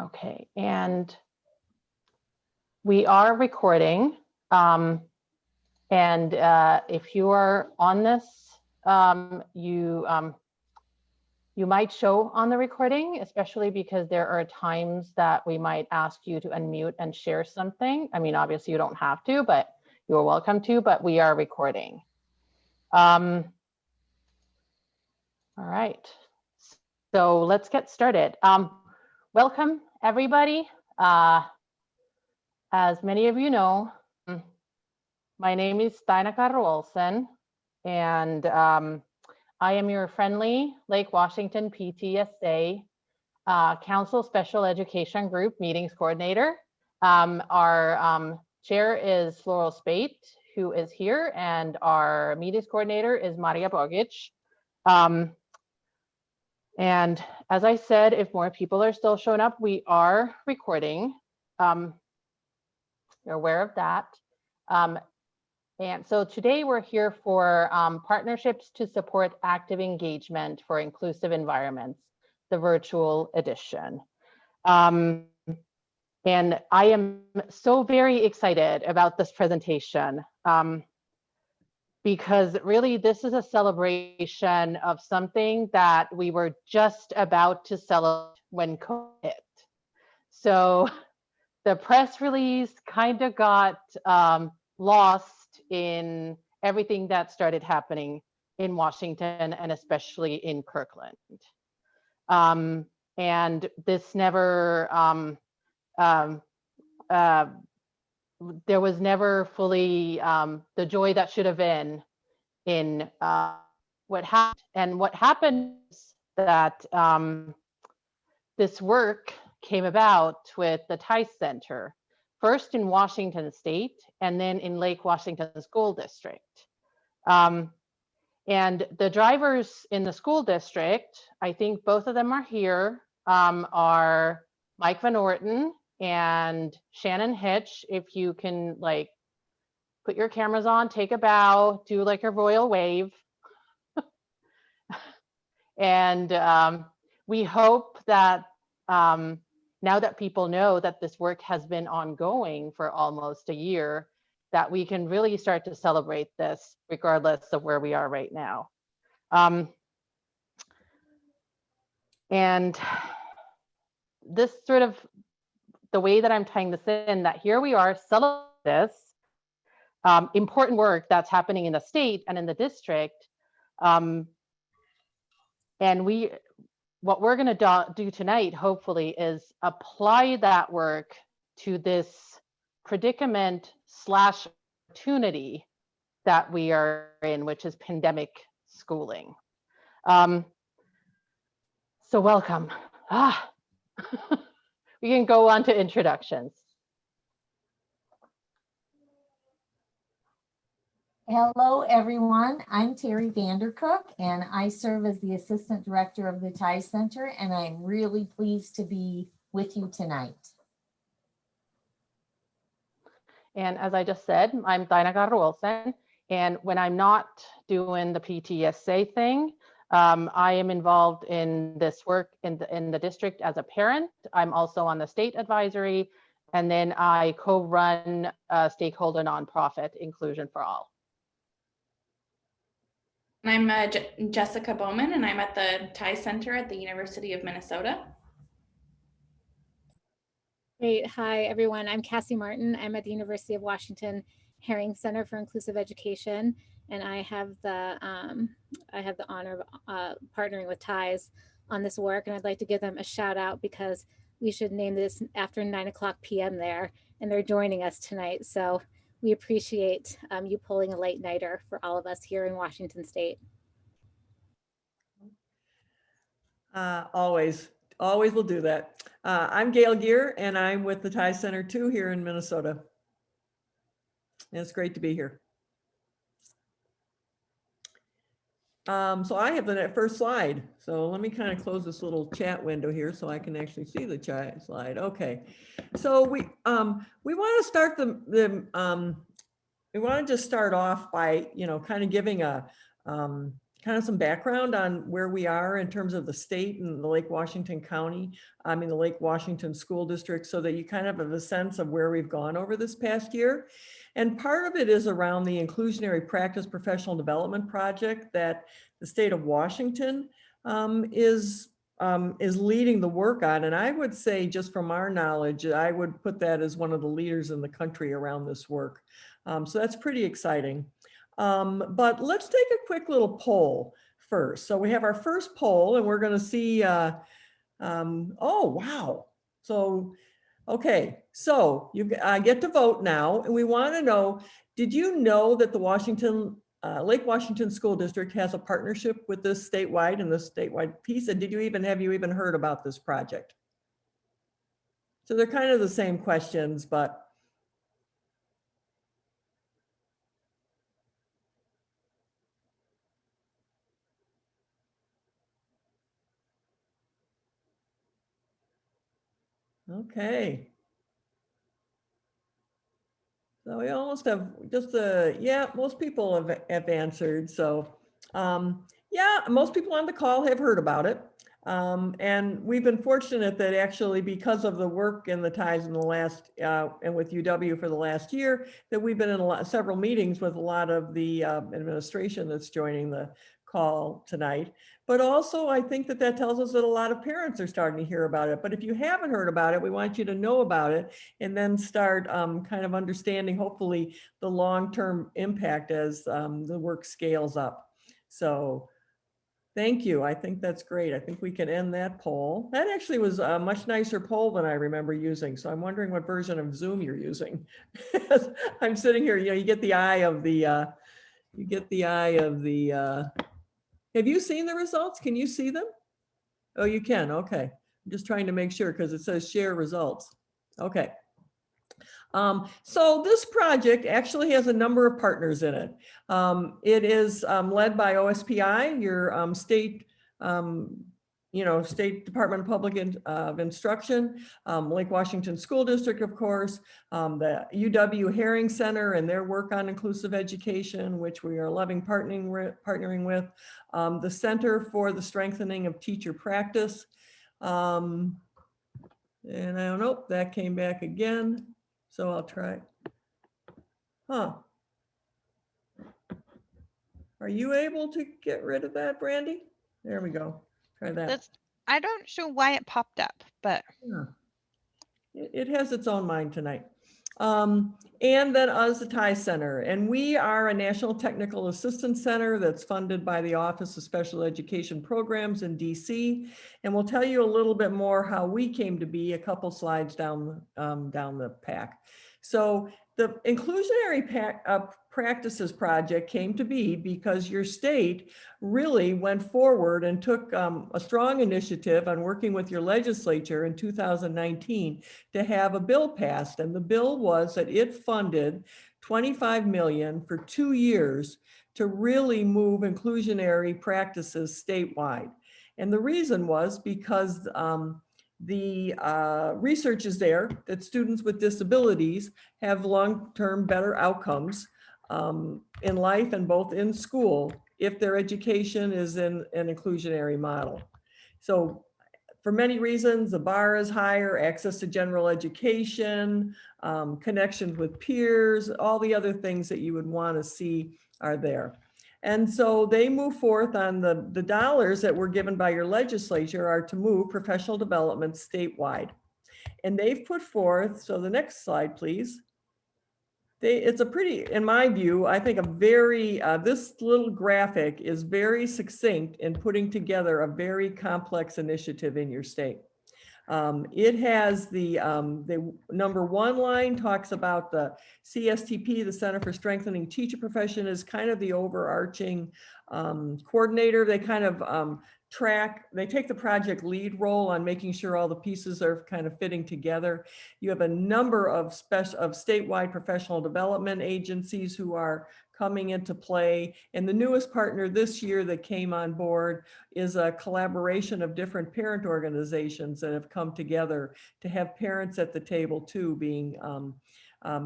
Okay, and we are recording. If you are on this, you might show on the recording, especially because there are times that we might ask you to unmute and share something. I mean, obviously you don't have to, but you're welcome to, but we are recording. All right, so let's get started. Welcome everybody. As many of you know, my name is Stina Olsen, and I am your friendly Lake Washington PTSA Council Special Education Group Meetings Coordinator. Our chair is Floral Spate, who is here, and our meetings coordinator is Maria Bogic. And as I said, if more people are still showing up, we are recording. You're aware of that. And so today we're here for partnerships to support active engagement for inclusive environments, the virtual edition. And I am so very excited about this presentation because really this is a celebration of something that we were just about to celebrate when COVID hit. So the press release kind of got lost in everything that started happening in Washington and especially in Kirkland. And this never, there was never fully the joy that should have been in what happened. And what happened is that this work came about with the Tice Center, first in Washington State and then in Lake Washington School District. And the drivers in the school district, I think both of them are here, are Mike Van Orten and Shannon Hitch. If you can like put your cameras on, take a bow, do like a royal wave. And we hope that now that people know that this work has been ongoing for almost a year, that we can really start to celebrate this regardless of where we are right now. And this sort of the way that I'm tying this in, that here we are celebrating this important work that's happening in the state and in the district. And what we're going to do tonight, hopefully, is apply that work to this predicament / opportunity that we are in, which is pandemic schooling. So welcome. We can go on to introductions. Hello, everyone. I'm Terry Vandercook, and I serve as the Assistant Director of the Tice Center, and I'm really pleased to be with you tonight. And as I just said, I'm Stina Olsen, and when I'm not doing the PTSA thing, I am involved in this work in the district as a parent. I'm also on the state advisory, and then I co-run a stakeholder nonprofit, Inclusion for All. I'm Jessica Bowman, and I'm at the Tice Center at the University of Minnesota. Great. Hi, everyone. I'm Cassie Martin. I'm at the University of Washington Herring Center for Inclusive Education, and I have the honor of partnering with Tice on this work, and I'd like to give them a shout out because we should name this after 9:00 p.m. there, and they're joining us tonight. So we appreciate you pulling a late nighter for all of us here in Washington State. Always will do that. I'm Gail Gear, and I'm with the Tice Center too here in Minnesota. And it's great to be here. So I have the first slide. So let me kind of close this little chat window here so I can actually see the chat slide. Okay. So we want to start we want to just start off by, kind of giving a kind kind of some background on where we are in terms of the state and the Lake Washington County, the Lake Washington School District, so that you kind of have a sense of where we've gone over this past year. And part of it is around the Inclusionary Practice Professional Development Project that the state of Washington is leading the work on. And I would say, just from our knowledge, I would put that as one of the leaders in the country around this work. So that's pretty exciting. But let's take a quick little poll first. So we have our first poll, and we're going to see, oh, wow. So, okay, so you get to vote now, and we want to know, did you know that the Lake Washington School District has a partnership with this statewide and this statewide piece? And have you even heard about this project? So they're kind of the same questions, but okay. So we almost have just yeah, most people have answered. So yeah, most people on the call have heard about it. And we've been fortunate that actually, because of the work in the ties in the last, and with UW for the last year, that we've been in several meetings with a lot of the administration that's joining the call tonight. But also, I think that tells us that a lot of parents are starting to hear about it. But if you haven't heard about it, we want you to know about it and then start kind of understanding, hopefully, the long-term impact as the work scales up. So thank you. I think that's great. I think we can end that poll. That actually was a much nicer poll than I remember using. So I'm wondering what version of Zoom you're using. I'm sitting here, you get the eye of the, have you seen the results? Can you see them? Oh, you can. Okay. I'm just trying to make sure because it says share results. Okay. So this project actually has a number of partners in it. It is led by OSPI, your state, State Department of Public Instruction, Lake Washington School District, of course, the UW Herring Center and their work on inclusive education, which we are loving partnering with, the Center for the Strengthening of Teacher Practice. And I don't know, that came back again. So I'll try. Huh. Are you able to get rid of that, Brandy? There we go. Try that. I don't know why it popped up, but yeah. It has its own mind tonight. And then us, the TIE Center. And we are a National Technical Assistance Center that's funded by the Office of Special Education Programs in DC. And we'll tell you a little bit more how we came to be a couple slides down the pack. So the Inclusionary Practices Project came to be because your state really went forward and took a strong initiative on working with your legislature in 2019 to have a bill passed. And the bill was that it funded $25 million for 2 years to really move inclusionary practices statewide. And the reason was because the research is there that students with disabilities have long-term better outcomes in life and both in school if their education is in an inclusionary model. So for many reasons, the bar is higher, access to general education, connections with peers, all the other things that you would want to see are there. And so they move forth on the dollars that were given by your legislature are to move professional development statewide. And they've put forth, so the next slide, please. It's a pretty, in my view, I think a very, this little graphic is very succinct in putting together a very complex initiative in your state. It has the number 1 line talks about the CSTP, the Center for Strengthening Teacher Profession, is kind of the overarching coordinator. They kind of they take the project lead role on making sure all the pieces are kind of fitting together. You have a number of statewide professional development agencies who are coming into play. And the newest partner this year that came on board is a collaboration of different parent organizations that have come together to have parents at the table too, being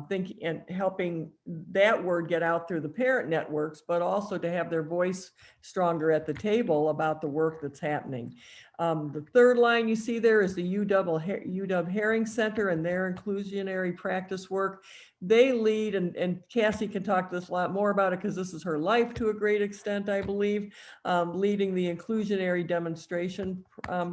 thinking and helping that word get out through the parent networks, but also to have their voice stronger at the table about the work that's happening. The third line you see there is the UW Herring Center and their inclusionary practice work. They lead, and Cassie can talk to us a lot more about it because this is her life to a great extent, I believe, leading the inclusionary demonstration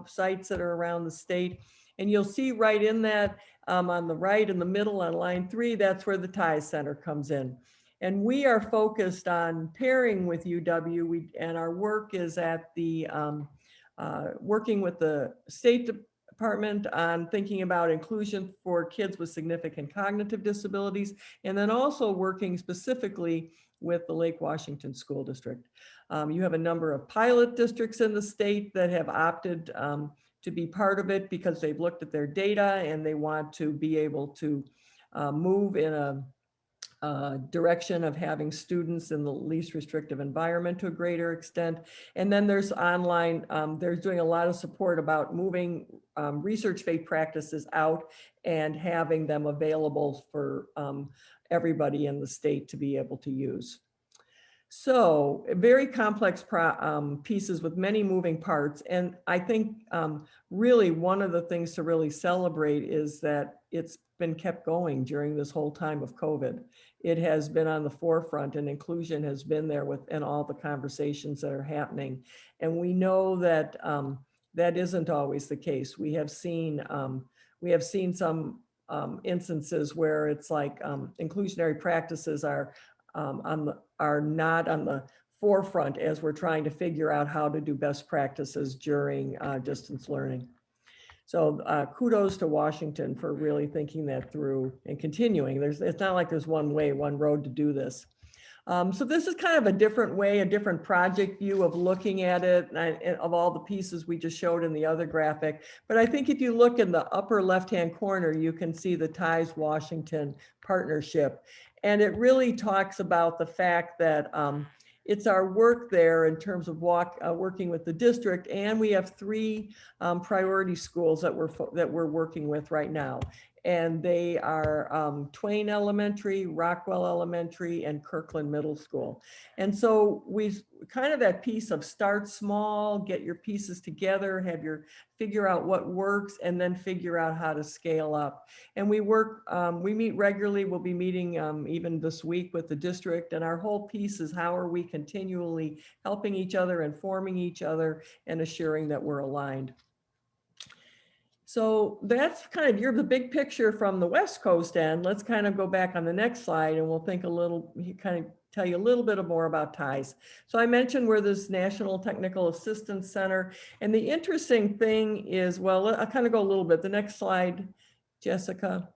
sites that are around the state. And you'll see right in that on the right in the middle on line 3, that's where the TIES Center comes in. And we are focused on pairing with UW, and our work is at the working with the State Department on thinking about inclusion for kids with significant cognitive disabilities, and then also working specifically with the Lake Washington School District. You have a number of pilot districts in the state that have opted to be part of it because they've looked at their data and they want to be able to move in a direction of having students in the least restrictive environment to a greater extent. And then there's online, there's doing a lot of support about moving research-based practices out and having them available for everybody in the state to be able to use. So very complex pieces with many moving parts. And I think really one of the things to really celebrate is that it's been kept going during this whole time of COVID. It has been on the forefront, and inclusion has been there within all the conversations that are happening. And we know that that isn't always the case. We have seen some instances where it's like inclusionary practices are not on the forefront as we're trying to figure out how to do best practices during distance learning. So kudos to Washington for really thinking that through and continuing. It's not like there's one way, one road to do this. So this is kind of a different way, a different project view of looking at it, and of all the pieces we just showed in the other graphic. But I think if you look in the upper left-hand corner, you can see the TIES Washington partnership. And it really talks about the fact that it's our work there in terms of working with the district, and we have 3 priority schools that we're working with right now. And they are Twain Elementary, Rockwell Elementary, and Kirkland Middle School. And so we kind of that piece of start small, get your pieces together, figure out what works, and then figure out how to scale up. And we meet regularly. We'll be meeting even this week with the district. And our whole piece is how are we continually helping each other, informing each other, and assuring that we're aligned. So that's kind of the big picture from the West Coast end. Let's kind of go back on the next slide and we'll tell you a little bit more about TIES. So I mentioned we're this National Technical Assistance Center. And the interesting thing is, well, I'll kind of go a little bit. The next slide, Jessica,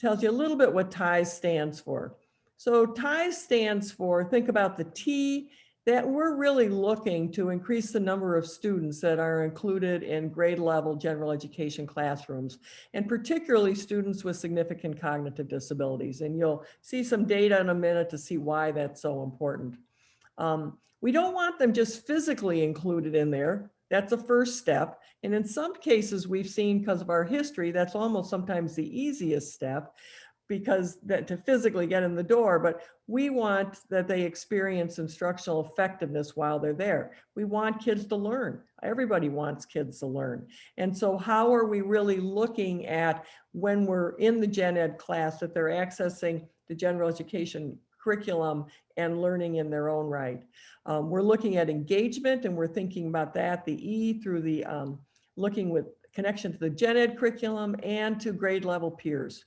tells you a little bit what TIES stands for. So TIES stands for, think about the T, that we're really looking to increase the number of students that are included in grade level general education classrooms, and particularly students with significant cognitive disabilities. And you'll see some data in a minute to see why that's so important. We don't want them just physically included in there. That's the first step. And in some cases we've seen, because of our history, that's almost sometimes the easiest step, because to physically get in the door, but we want that they experience instructional effectiveness while they're there. We want kids to learn. Everybody wants kids to learn. And so how are we really looking at, when we're in the gen ed class, that they're accessing the general education curriculum and learning in their own right? We're looking at engagement, and we're thinking about that, the E through the looking with connection to the gen ed curriculum and to grade level peers.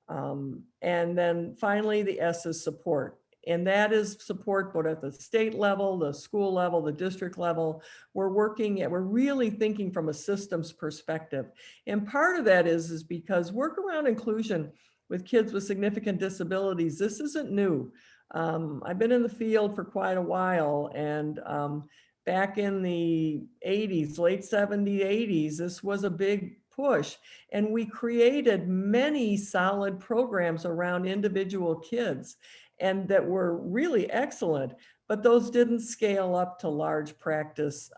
And then finally, the S is support. And that is support both at the state level, the school level, the district level. We're really thinking from a systems perspective. And part of that is because work around inclusion with kids with significant disabilities, this isn't new. I've been in the field for quite a while, and back in the 80s, late 70s, 80s, this was a big push. And we created many solid programs around individual kids, and that were really excellent, but those didn't scale up to large practice,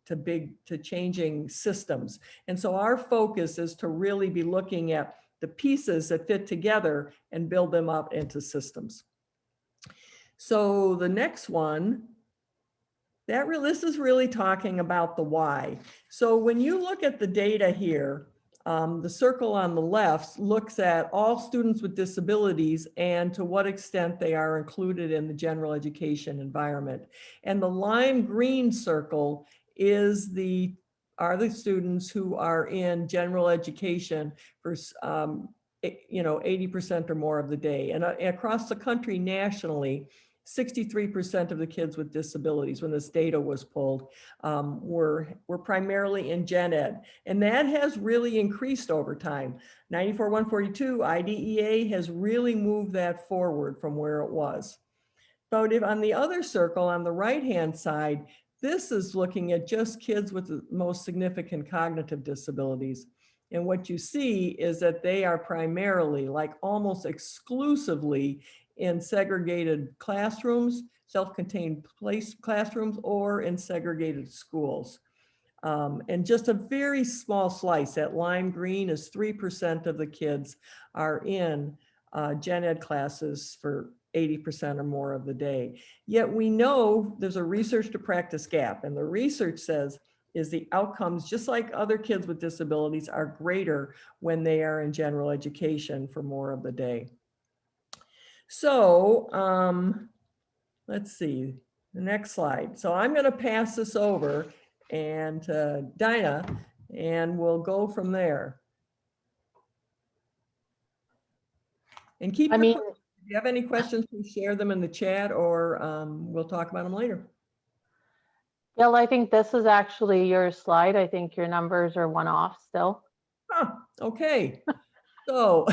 to changing systems. And so our focus is to really be looking at the pieces that fit together and build them up into systems. So the next one, this is really talking about the why. So when you look at the data here, the circle on the left looks at all students with disabilities and to what extent they are included in the general education environment. And the lime green circle are the students who are in general education for 80% or more of the day. And across the country nationally, 63% of the kids with disabilities when this data was pulled were primarily in gen ed. And that has really increased over time. 94-142 IDEA has really moved that forward from where it was. But if on the other circle on the right-hand side, this is looking at just kids with the most significant cognitive disabilities. And what you see is that they are primarily, like almost exclusively, in segregated classrooms, self-contained classrooms, or in segregated schools. And just a very small slice, that lime green is 3% of the kids are in gen ed classes for 80% or more of the day. Yet we know there's a research to practice gap, and the research says is the outcomes, just like other kids with disabilities, are greater when they are in general education for more of the day. So let's see, the next slide. So I'm going to pass this over and to Dinah, and we'll go from there. And keep if you have any questions, please share them in the chat, or we'll talk about them later. Bill, I think this is actually your slide. I think your numbers are one off still. Huh, okay. So,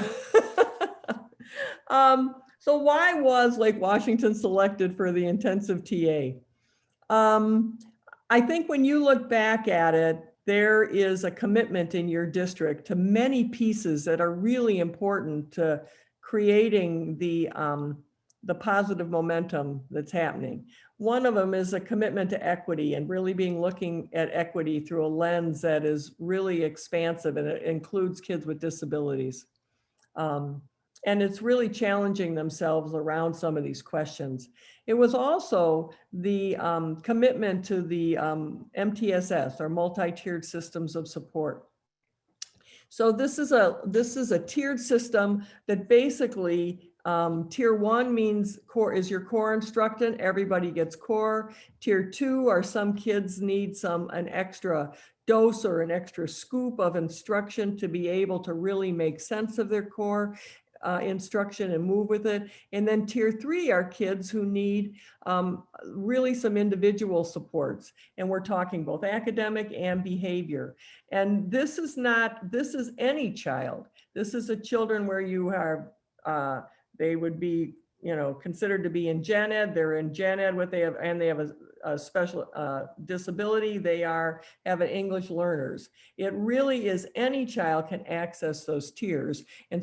so why was Lake Washington selected for the intensive TA? I think when you look back at it, there is a commitment in your district to many pieces that are really important to creating the positive momentum that's happening. One of them is a commitment to equity and really looking at equity through a lens that is really expansive, and it includes kids with disabilities. And it's really challenging themselves around some of these questions. It was also the commitment to the MTSS, or multi-tiered systems of support. So this is a tiered system that basically tier 1 means core is your core instruction. Everybody gets core. Tier 2 are some kids need an extra dose or an extra scoop of instruction to be able to really make sense of their core instruction and move with it. And then tier 3 are kids who need really some individual supports. And we're talking both academic and behavior. And this is any child. This is a children where you have, they would be, considered to be in gen ed. They're in gen ed, they have a special disability. They have an English learners. It really is any child can access those tiers. And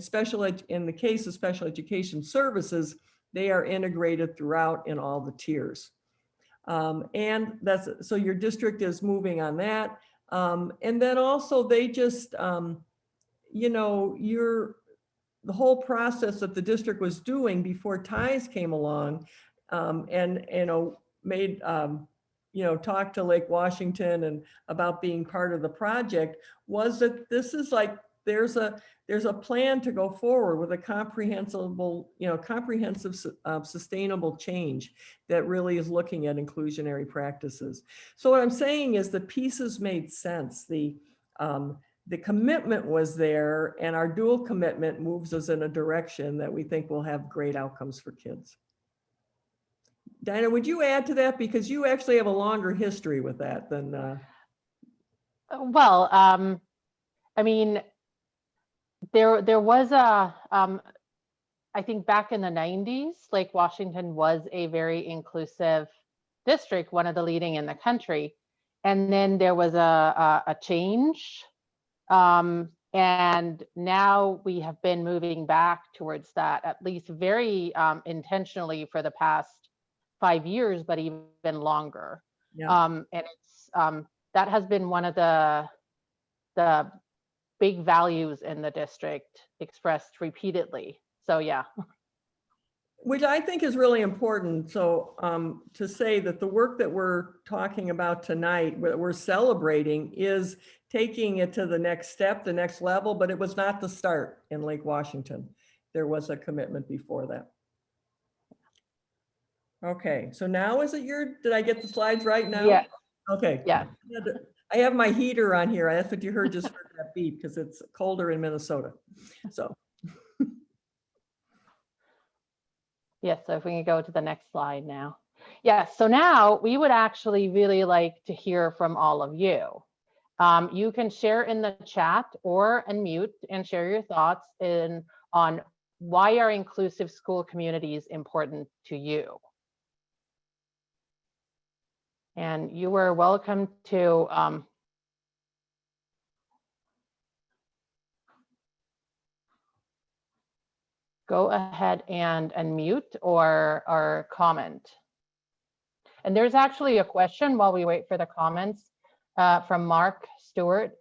in the case of special education services, they are integrated throughout in all the tiers. And so your district is moving on that. And then also they just, the whole process that the district was doing before ties came along and made, talk to Lake Washington and about being part of the project, was that this is like, there's a plan to go forward with a comprehensive sustainable change that really is looking at inclusionary practices. So what I'm saying is the pieces made sense. The commitment was there, and our dual commitment moves us in a direction that we think will have great outcomes for kids. Dinah, would you add to that? Because you actually have a longer history with that than. Well, I mean, there was I think back in the 90s, Lake Washington was a very inclusive district, one of the leading in the country. And then there was a change. And now we have been moving back towards that, at least very intentionally for the past 5 years, but even longer. Yeah. And it's that has been one of the big values in the district expressed repeatedly. So yeah. Which I think is really important. So to say that the work that we're talking about tonight, that we're celebrating, is taking it to the next step, the next level, but it was not the start in Lake Washington. There was a commitment before that. Okay, so now is it did I get the slides right now? Yeah. Okay. Yeah. I have my heater on here. That's what you heard, just heard that beep, because it's colder in Minnesota. So. Yes, so if we can go to the next slide now. Yes, so now we would actually really like to hear from all of you. You can share in the chat or unmute and share your thoughts on why are inclusive school communities important to you? And you are welcome to go ahead and unmute or comment. And there's actually a question while we wait for the comments from Mark Stewart.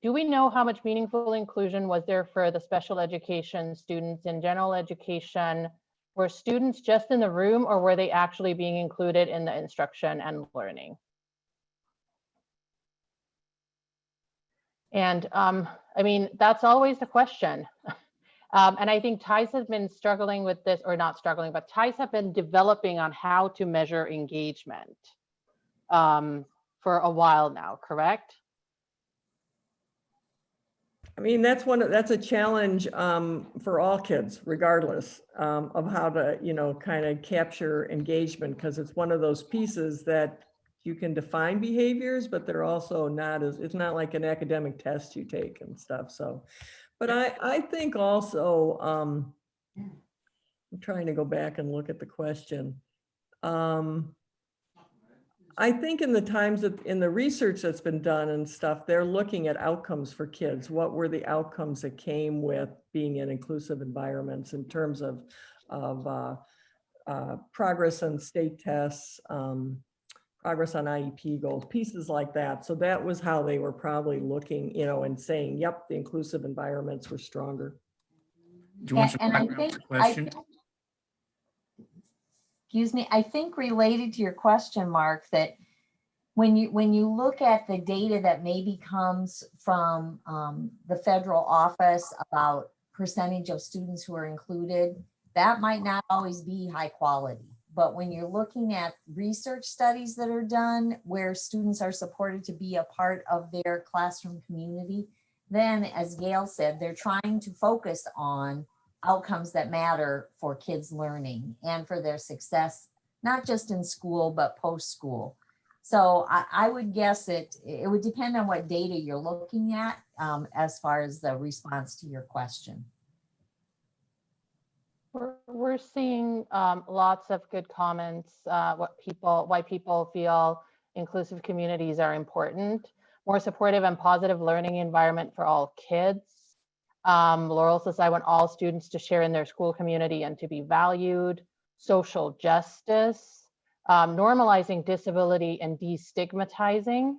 Do we know how much meaningful inclusion was there for the special education students in general education? Were students just in the room, or were they actually being included in the instruction and learning? And I mean, that's always the question. And I think TIES has been struggling with this, or not struggling, but TIES have been developing on how to measure engagement for a while now, correct? I mean, that's a challenge for all kids, regardless of how to, kind of capture engagement, because it's one of those pieces that you can define behaviors, but they're also it's not like an academic test you take and stuff. So, but I think also, I'm trying to go back and look at the question. I think in the research that's been done and stuff, they're looking at outcomes for kids. What were the outcomes that came with being in inclusive environments in terms of progress on state tests, progress on IEP goals, pieces like that. So that was how they were probably looking, and saying, yep, the inclusive environments were stronger. Do you want some And I background think, to the question? excuse me, I think related to your question, Mark, that when you look at the data that maybe comes from the federal office about percentage of students who are included, that might not always be high quality. But when you're looking at research studies that are done where students are supported to be a part of their classroom community, then as Gail said, they're trying to focus on outcomes that matter for kids' learning and for their success, not just in school, but post-school. So I would guess it would depend on what data you're looking at as far as the response to your question. We're seeing lots of good comments, why people feel inclusive communities are important. More supportive and positive learning environment for all kids. Laurel says, I want all students to share in their school community and to be valued. Social justice, normalizing disability and destigmatizing,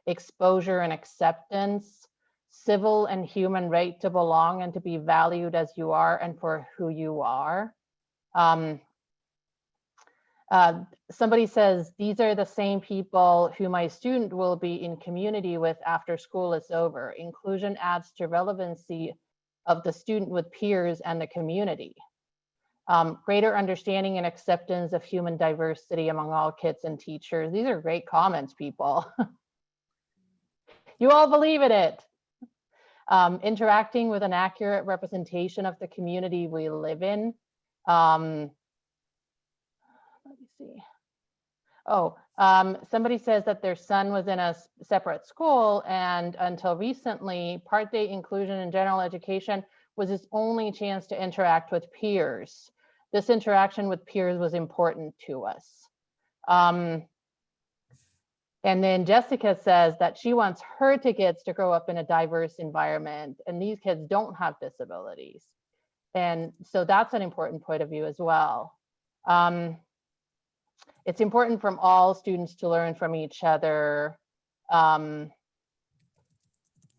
exposure and acceptance, civil and human right to belong and to be valued as you are and for who you are. Somebody says, these are the same people who my student will be in community with after school is over. Inclusion adds to relevancy of the student with peers and the community. Greater understanding and acceptance of human diversity among all kids and teachers. These are great comments, people. You all believe in it. Interacting with an accurate representation of the community we live in. Let me see. Oh, somebody says that their son was in a separate school, and until recently, part-day inclusion in general education was his only chance to interact with peers. This interaction with peers was important to us. And then Jessica says that she wants her kids to grow up in a diverse environment, and these kids don't have disabilities. And so that's an important point of view as well. It's important from all students to learn from each other. And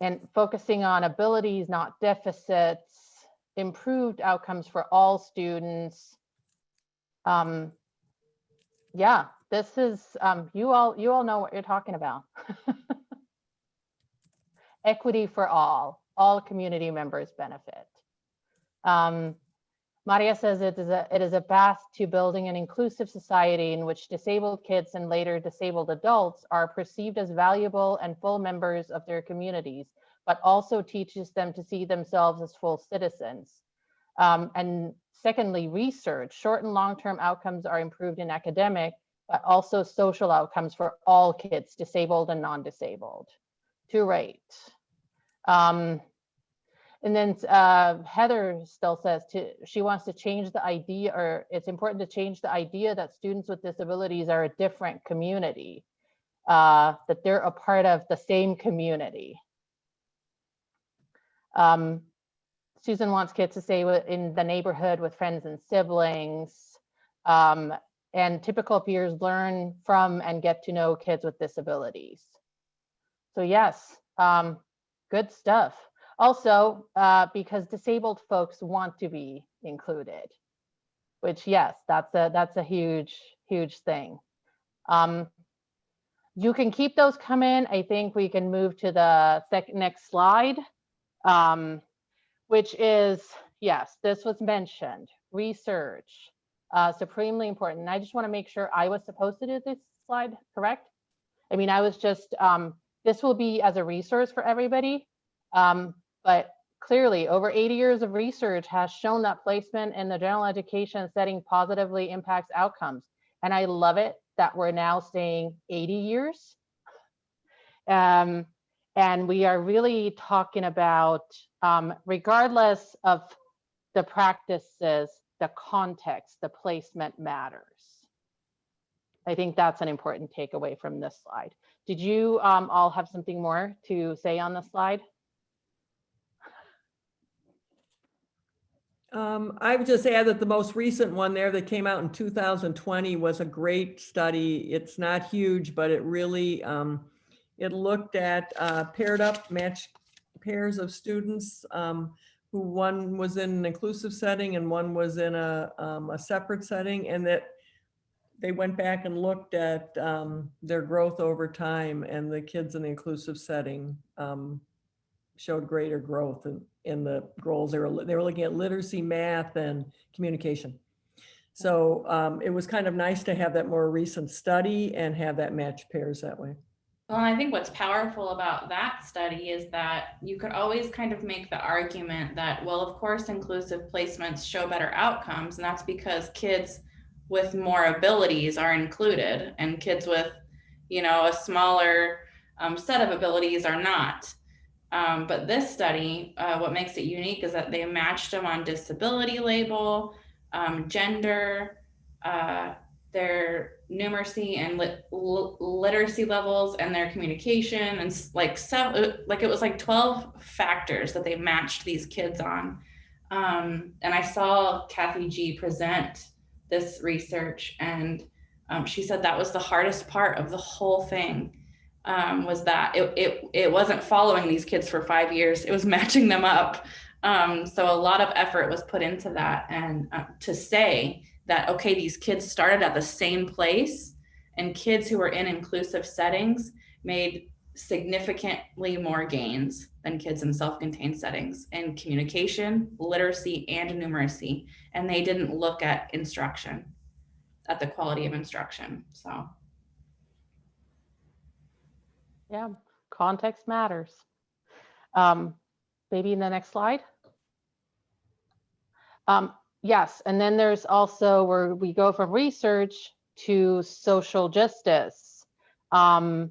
and focusing on abilities, not deficits, improved outcomes for all students. Yeah, this is, you all know what you're talking about. Equity for all community members benefit. Maria says it is a path to building an inclusive society in which disabled kids and later disabled adults are perceived as valuable and full members of their communities, but also teaches them to see themselves as full citizens. And secondly, research, short and long-term outcomes are improved in academic, but also social outcomes for all kids, disabled and non-disabled. To rate. And then Heather still says she wants to change the idea, or it's important to change the idea that students with disabilities are a different community, that they're a part of the same community. Susan wants kids to stay in the neighborhood with friends and siblings. And typical peers learn from and get to know kids with disabilities. So yes, good stuff. Also, because disabled folks want to be included, which yes, that's a huge thing. You can keep those coming. I think we can move to the next slide, which is, yes, this was mentioned, research, supremely important. And I just want to make sure I was supposed to do this slide, correct? I mean, I was just, this will be as a resource for everybody. But clearly, over 80 years of research has shown that placement in the general education setting positively impacts outcomes. And I love it that we're now saying 80 years. And we are really talking about, regardless of the practices, the context, the placement matters. I think that's an important takeaway from this slide. Did you all have something more to say on the slide? I would just add that the most recent one there that came out in 2020 was a great study. It's not huge, but it really, it looked at paired up matched pairs of students who one was in an inclusive setting and one was in a separate setting, and that they went back and looked at their growth over time, and the kids in the inclusive setting showed greater growth in the goals. They were looking at literacy, math, and communication. So it was kind of nice to have that more recent study and have that matched pairs that way. Well, and I think what's powerful about that study is that you could always kind of make the argument that, well, of course, inclusive placements show better outcomes, and that's because kids with more abilities are included, and kids with, you know, a smaller set of abilities are not. But this study, what makes it unique is that they matched them on disability label, gender, their numeracy and literacy levels, and their communication, and like it was like 12 factors that they matched these kids on. And I saw Kathy G present this research, and she said that was the hardest part of the whole thing. Was that it wasn't following these kids for 5 years, it was matching them up. So a lot of effort was put into that, and to say that, okay, these kids started at the same place, and kids who were in inclusive settings made significantly more gains than kids in self-contained settings in communication, literacy, and numeracy. And they didn't look at instruction, at the quality of instruction. So yeah, context matters. Maybe in the next slide. Yes, and then there's also where we go from research to social justice. And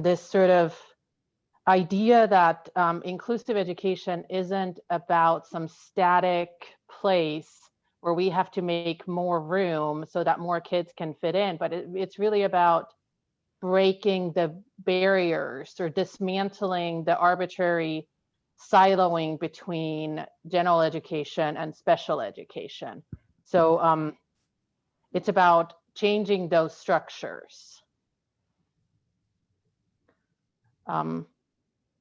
this sort of idea that inclusive education isn't about some static place where we have to make more room so that more kids can fit in, but it's really about breaking the barriers or dismantling the arbitrary siloing between general education and special education. So it's about changing those structures.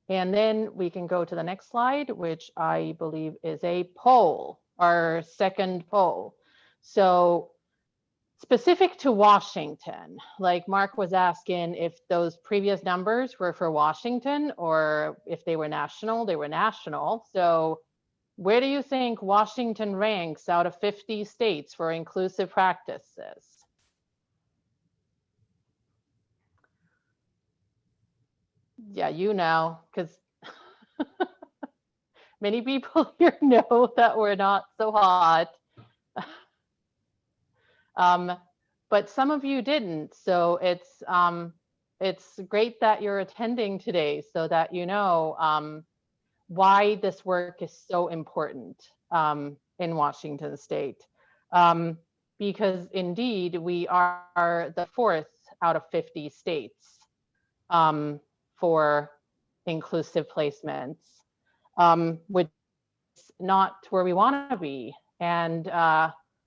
And then we can go to the next slide, which I believe is a poll, our second poll. So specific to Washington, like Mark was asking if those previous numbers were for Washington or if they were national, they were national. So where do you think Washington ranks out of 50 states for inclusive practices? Yeah, you know, because many people here know that we're not so hot. But some of you didn't. So it's great that you're attending today so that you know why this work is so important in Washington State. Because indeed, we are the 4th out of 50 states for inclusive placements, which is not where we want to be. And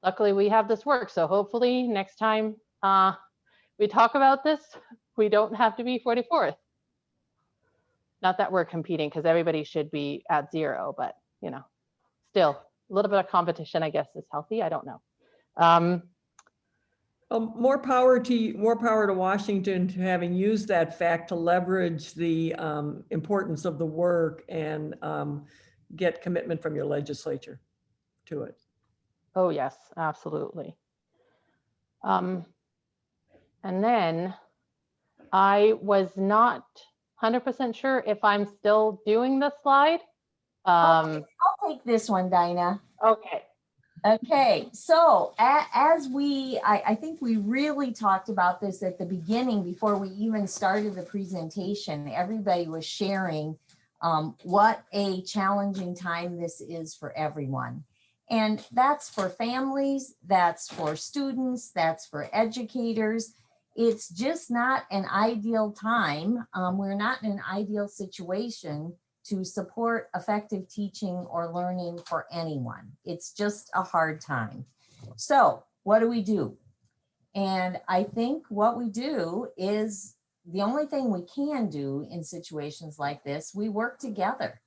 luckily, we have this work. So hopefully next time we talk about this, we don't have to be 44th. Not that we're competing, because everybody should be at 0, but you know, still a little bit of competition, I guess, is healthy. I don't know. More power to Washington to having used that fact to leverage the importance of the work and get commitment from your legislature to it. Oh yes, absolutely. And then I was not 100% sure if I'm still doing the slide. I'll take this one, Dinah. Okay. Okay, so as I think we really talked about this at the beginning before we even started the presentation. Everybody was sharing what a challenging time this is for everyone. And that's for families, that's for students, that's for educators. It's just not an ideal time. We're not in an ideal situation to support effective teaching or learning for anyone. It's just a hard time. So what do? And I think what we do is the only thing we can do in situations like this. We work together.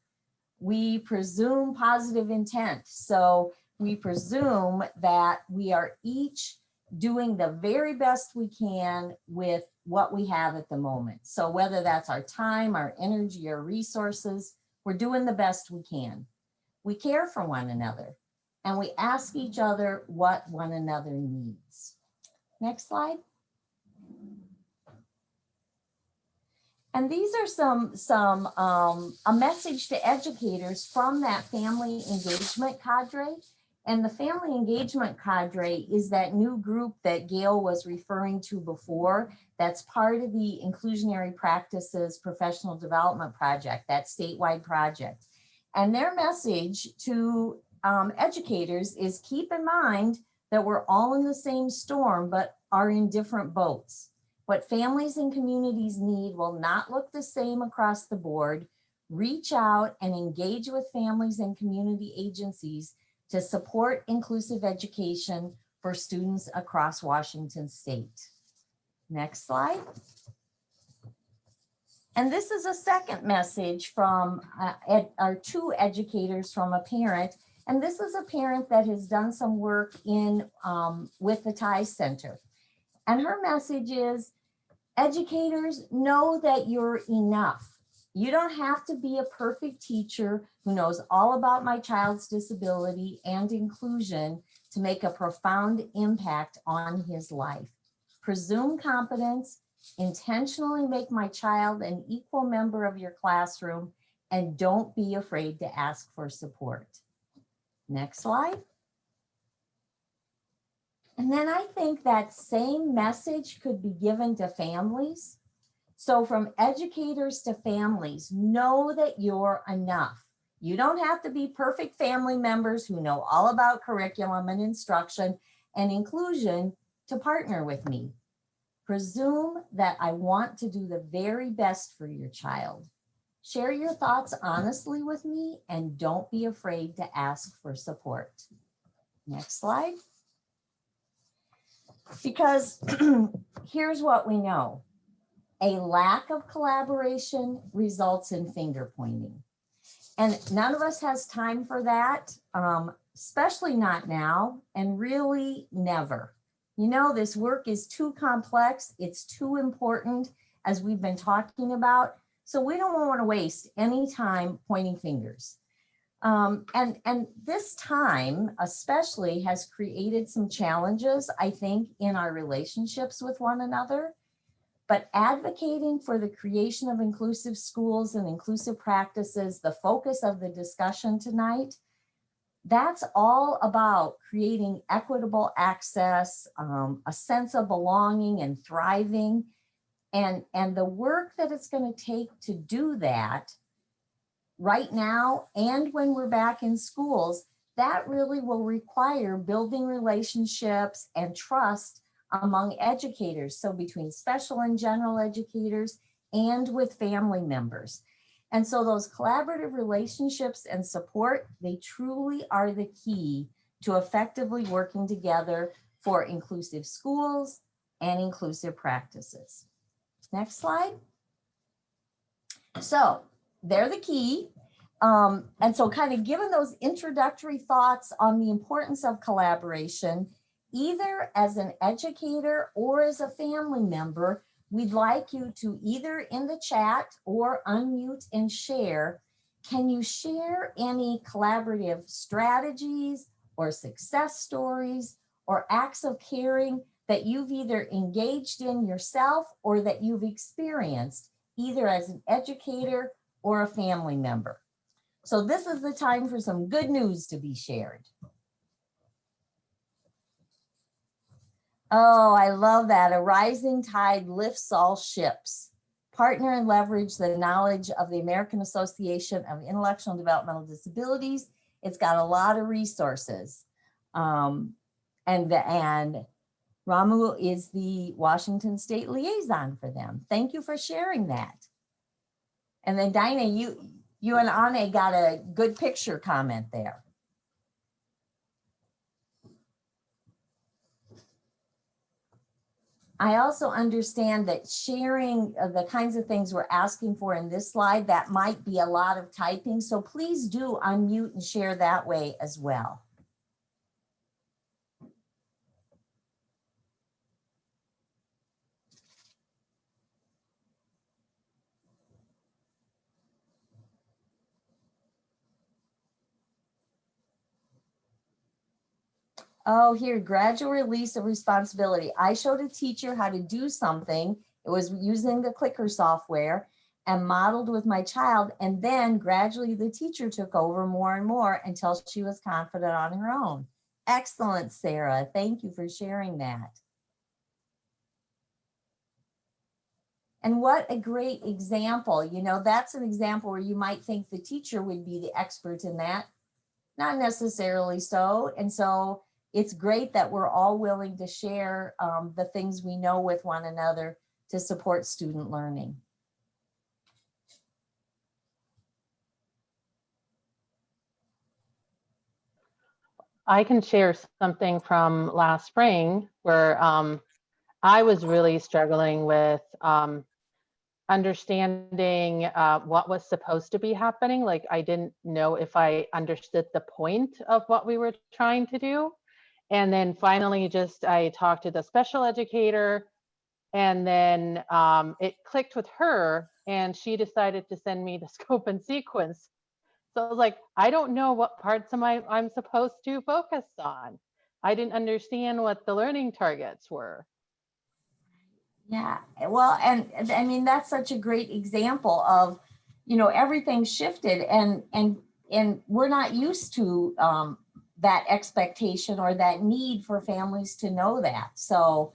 We presume positive intent. So we presume that we are each doing the very best we can with what we have at the moment. So whether that's our time, our energy, or resources, we're doing the best we can. We care for one another and we ask each other what one another needs. Next slide. And these are a message to educators from that family engagement cadre. And the family engagement cadre is that new group that Gail was referring to before. That's part of the Inclusionary Practices Professional Development Project, that statewide project. And their message to educators is keep in mind that we're all in the same storm, but are in different boats. What families and communities need will not look the same across the board. Reach out and engage with families and community agencies to support inclusive education for students across Washington State. Next slide. And this is a second message from our 2 educators from a parent. And this is a parent that has done some work in with the TIE Center. And her message is, educators, know that you're enough. You don't have to be a perfect teacher who knows all about my child's disability and inclusion to make a profound impact on his life. Presume competence, intentionally make my child an equal member of your classroom, and don't be afraid to ask for support. Next slide. And then I think that same message could be given to families. So from educators to families, know that you're enough. You don't have to be perfect family members who know all about curriculum and instruction and inclusion to partner with me. Presume that I want to do the very best for your child. Share your thoughts honestly with me and don't be afraid to ask for support. Next slide. Because here's what we know. A lack of collaboration results in finger pointing. And none of us has time for that, especially not now, and really never. You know, this work is too complex. It's too important, as we've been talking about. So we don't want to waste any time pointing fingers. And this time especially has created some challenges, I think, in our relationships with one another. But advocating for the creation of inclusive schools and inclusive practices, the focus of the discussion tonight, that's all about creating equitable access, a sense of belonging and thriving. And the work that it's going to take to do that right now and when we're back in schools, that really will require building relationships and trust among educators. So between special and general educators and with family members. And so those collaborative relationships and support, they truly are the key to effectively working together for inclusive schools and inclusive practices. Next slide. So they're the key. And so kind of given those introductory thoughts on the importance of collaboration, either as an educator or as a family member, we'd like you to either in the chat or unmute and share. Can you share any collaborative strategies or success stories or acts of caring that you've either engaged in yourself or that you've experienced either as an educator or a family member? So this is the time for some good news to be shared. Oh, I love that. A rising tide lifts all ships. Partner and leverage the knowledge of the American Association of Intellectual and Developmental Disabilities. It's got a lot of resources. And Ramu is the Washington State liaison for them. Thank you for sharing that. And then Dinah, you and Anne got a good picture comment there. I also understand that sharing the kinds of things we're asking for in this slide, that might be a lot of typing. So please do unmute and share that way as well. Oh, here, gradual release of responsibility. I showed a teacher how to do something. It was using the clicker software and modeled with my child. And then gradually the teacher took over more and more until she was confident on her own. Excellent, Sarah. Thank you for sharing that. And what a great example. You know, that's an example where you might think the teacher would be the expert in that. Not necessarily so. And so it's great that we're all willing to share the things we know with one another to support student learning. I can share something from last spring where I was really struggling with understanding what was supposed to be happening. Like I didn't know if I understood the point of what we were trying to do. And then finally I talked to the special educator and then it clicked with her and she decided to send me the scope and sequence. So I was like, I don't know what parts I'm supposed to focus on. I didn't understand what the learning targets were. Yeah, well, and I mean, that's such a great example of, you know, everything shifted and we're not used to that expectation or that need for families to know that. So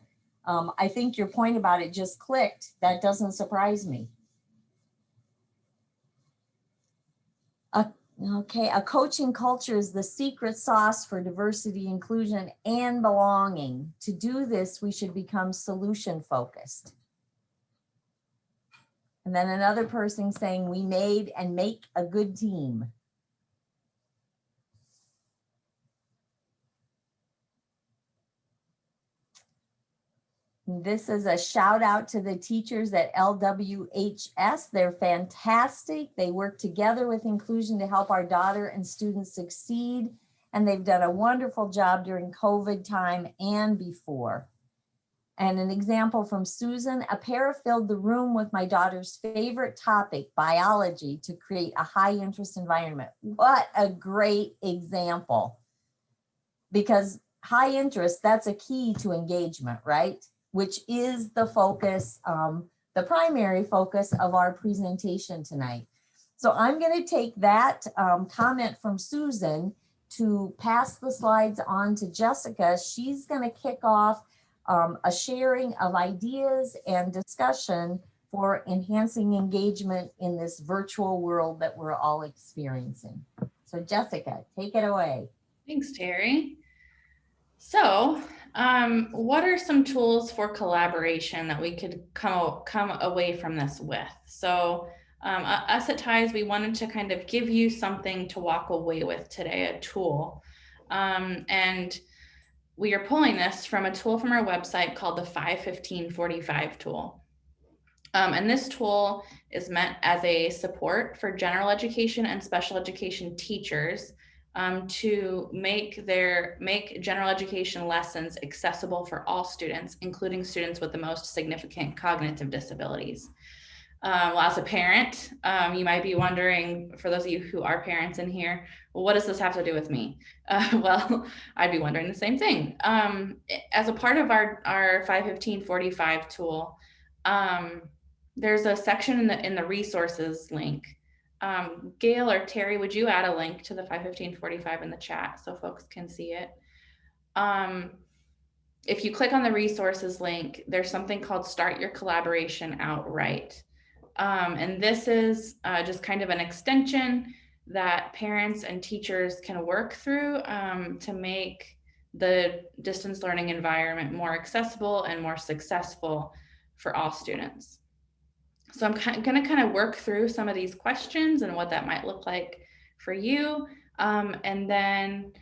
I think your point about it just clicked. That doesn't surprise me. Okay, a coaching culture is the secret sauce for diversity, inclusion, and belonging. To do this, we should become solution focused. And then another person saying, we made and make a good team. This is a shout out to the teachers at LWHS. They're fantastic. They work together with inclusion to help our daughter and students succeed. And they've done a wonderful job during COVID time and before. And an example from Susan, a para filled the room with my daughter's favorite topic, biology, to create a high interest environment. What a great example. Because high interest, that's a key to engagement, right? Which is the focus, the primary focus of our presentation tonight. So I'm going to take that comment from Susan to pass the slides on to Jessica. She's going to kick off a sharing of ideas and discussion for enhancing engagement in this virtual world that we're all experiencing. So Jessica, take it away. Thanks, Terry. So, what are some tools for collaboration that we could come away from this with? So, us at TIES, we wanted to kind of give you something to walk away with today, a tool. And we are pulling this from a tool from our website called the 5-15-45 tool. And this tool is meant as a support for general education and special education teachers to make general education lessons accessible for all students, including students with the most significant cognitive disabilities. Well, as a parent, you might be wondering, for those of you who are parents in here, well, what does this have to do with me? Well, I'd be wondering the same thing. As a part of our 5-15-45 tool, there's a section in the resources link. Gail or Terry, would you add a link to the 5-15-45 in the chat so folks can see it? If you click on the resources link, there's something called Start Your Collaboration Outright. And this is just kind of an extension that parents and teachers can work through to make the distance learning environment more accessible and more successful for all students. So I'm going to kind of work through some of these questions and what that might look like for you. And then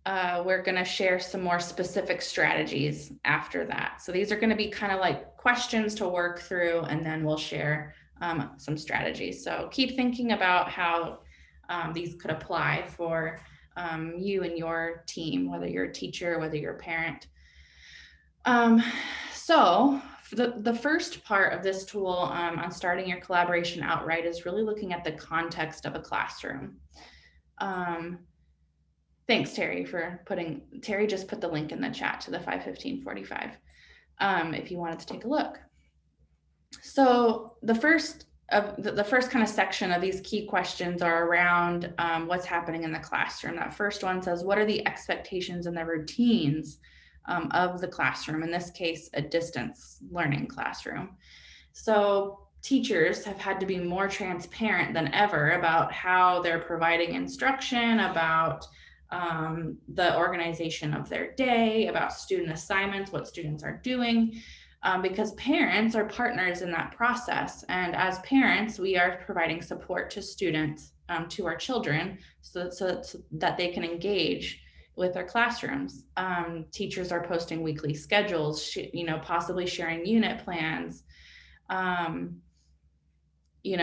we're going to share some more specific strategies after that. So these are going to be kind of like questions to work through, and then we'll share some strategies. So keep thinking about how these could apply for you and your team, whether you're a teacher, whether you're a parent. So the first part of this tool on starting your collaboration outright is really looking at the context of a classroom. Thanks, Terry, Terry just put the link in the chat to the 5-15-45 if you wanted to take a look. So the first kind of section of these key questions are around what's happening in the classroom. That first one says, what are the expectations and the routines of the classroom? In this case, a distance learning classroom. So teachers have had to be more transparent than ever about how they're providing instruction, about the organization of their day, about student assignments, what students are doing. Because parents are partners in that process. And as parents, we are providing support to students, to our children, so that they can engage with their classrooms. Teachers are posting weekly schedules, possibly sharing unit plans,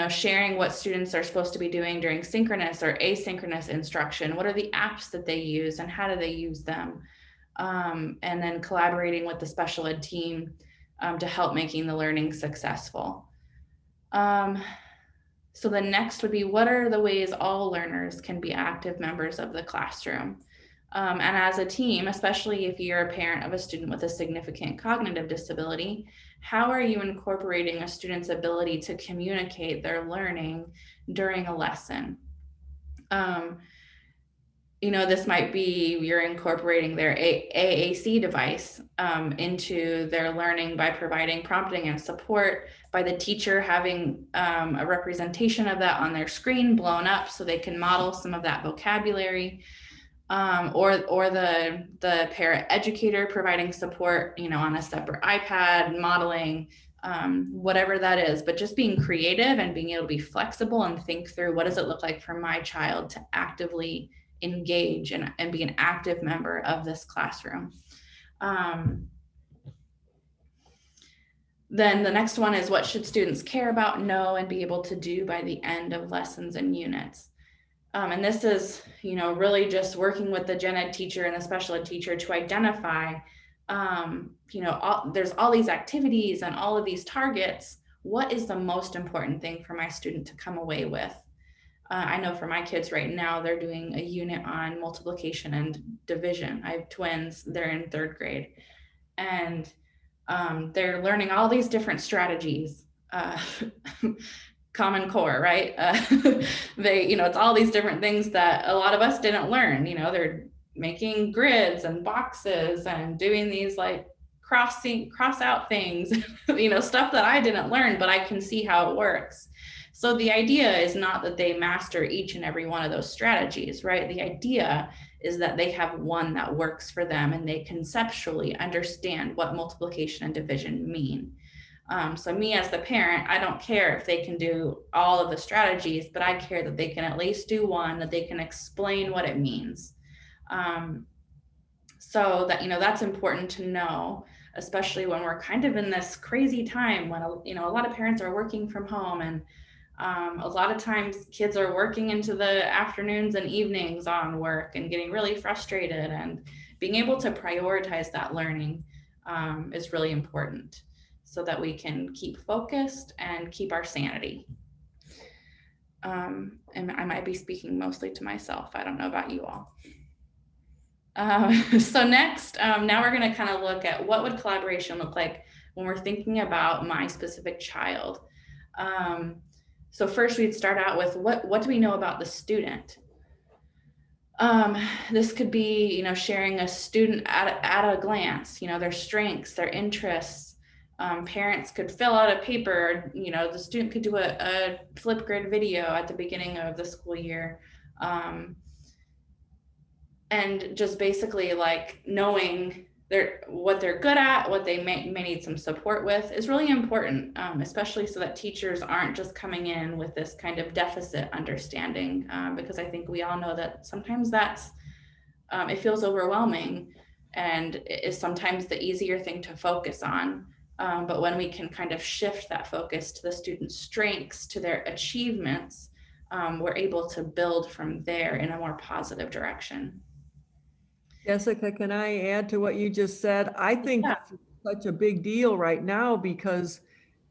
sharing what students are supposed to be doing during synchronous or asynchronous instruction. What are the apps that they use and how do they use them? And then collaborating with the special ed team to help making the learning successful. So the next would be, what are the ways all learners can be active members of the classroom? And as a team, especially if you're a parent of a student with a significant cognitive disability, how are you incorporating a student's ability to communicate their learning during a lesson? This might be you're incorporating their AAC device into their learning by providing prompting and support, by the teacher having a representation of that on their screen blown up so they can model some of that vocabulary, or the para-educator providing support, on a separate iPad, modeling, whatever that is, but just being creative and being able to be flexible and think through, what does it look like for my child to actively engage and be an active member of this classroom. Then the next one is, what should students care about, know, and be able to do by the end of lessons and units? And this is, really just working with the gen ed teacher and the special ed teacher to identify, there's all these activities and all of these targets. What is the most important thing for my student to come away with? I know for my kids right now, they're doing a unit on multiplication and division. I have twins, they're in 3rd grade. And they're learning all these different strategies, Common Core, right? It's all these different things that a lot of us didn't learn. They're making grids and boxes and doing these like cross out things, stuff that I didn't learn, but I can see how it works. So the idea is not that they master each and every one of those strategies, right? The idea is that they have one that works for them and they conceptually understand what multiplication and division mean. So me as the parent, I don't care if they can do all of the strategies, but I care that they can at least do one, that they can explain what it means. So that, that's important to know, especially when we're kind of in this crazy time when, a lot of parents are working from home, and a lot of times kids are working into the afternoons and evenings on work and getting really frustrated, and being able to prioritize that learning is really important so that we can keep focused and keep our sanity. And I might be speaking mostly to myself. I don't know about you all. So next, now we're going to kind of look at what would collaboration look like when we're thinking about my specific child. So first we'd start out with what do we know about the student? This could be, sharing a student at a glance, their strengths, their interests. Parents could fill out a paper, the student could do a Flipgrid video at the beginning of the school year. And just basically like knowing what they're good at, what they may need some support with is really important, especially so that teachers aren't just coming in with this kind of deficit understanding, because I think we all know that sometimes it feels overwhelming and is sometimes the easier thing to focus on. But when we can kind of shift that focus to the student's strengths, to their achievements, we're able to build from there in a more positive direction. Jessica, can I add to what you just said? I think that's such a big deal right now because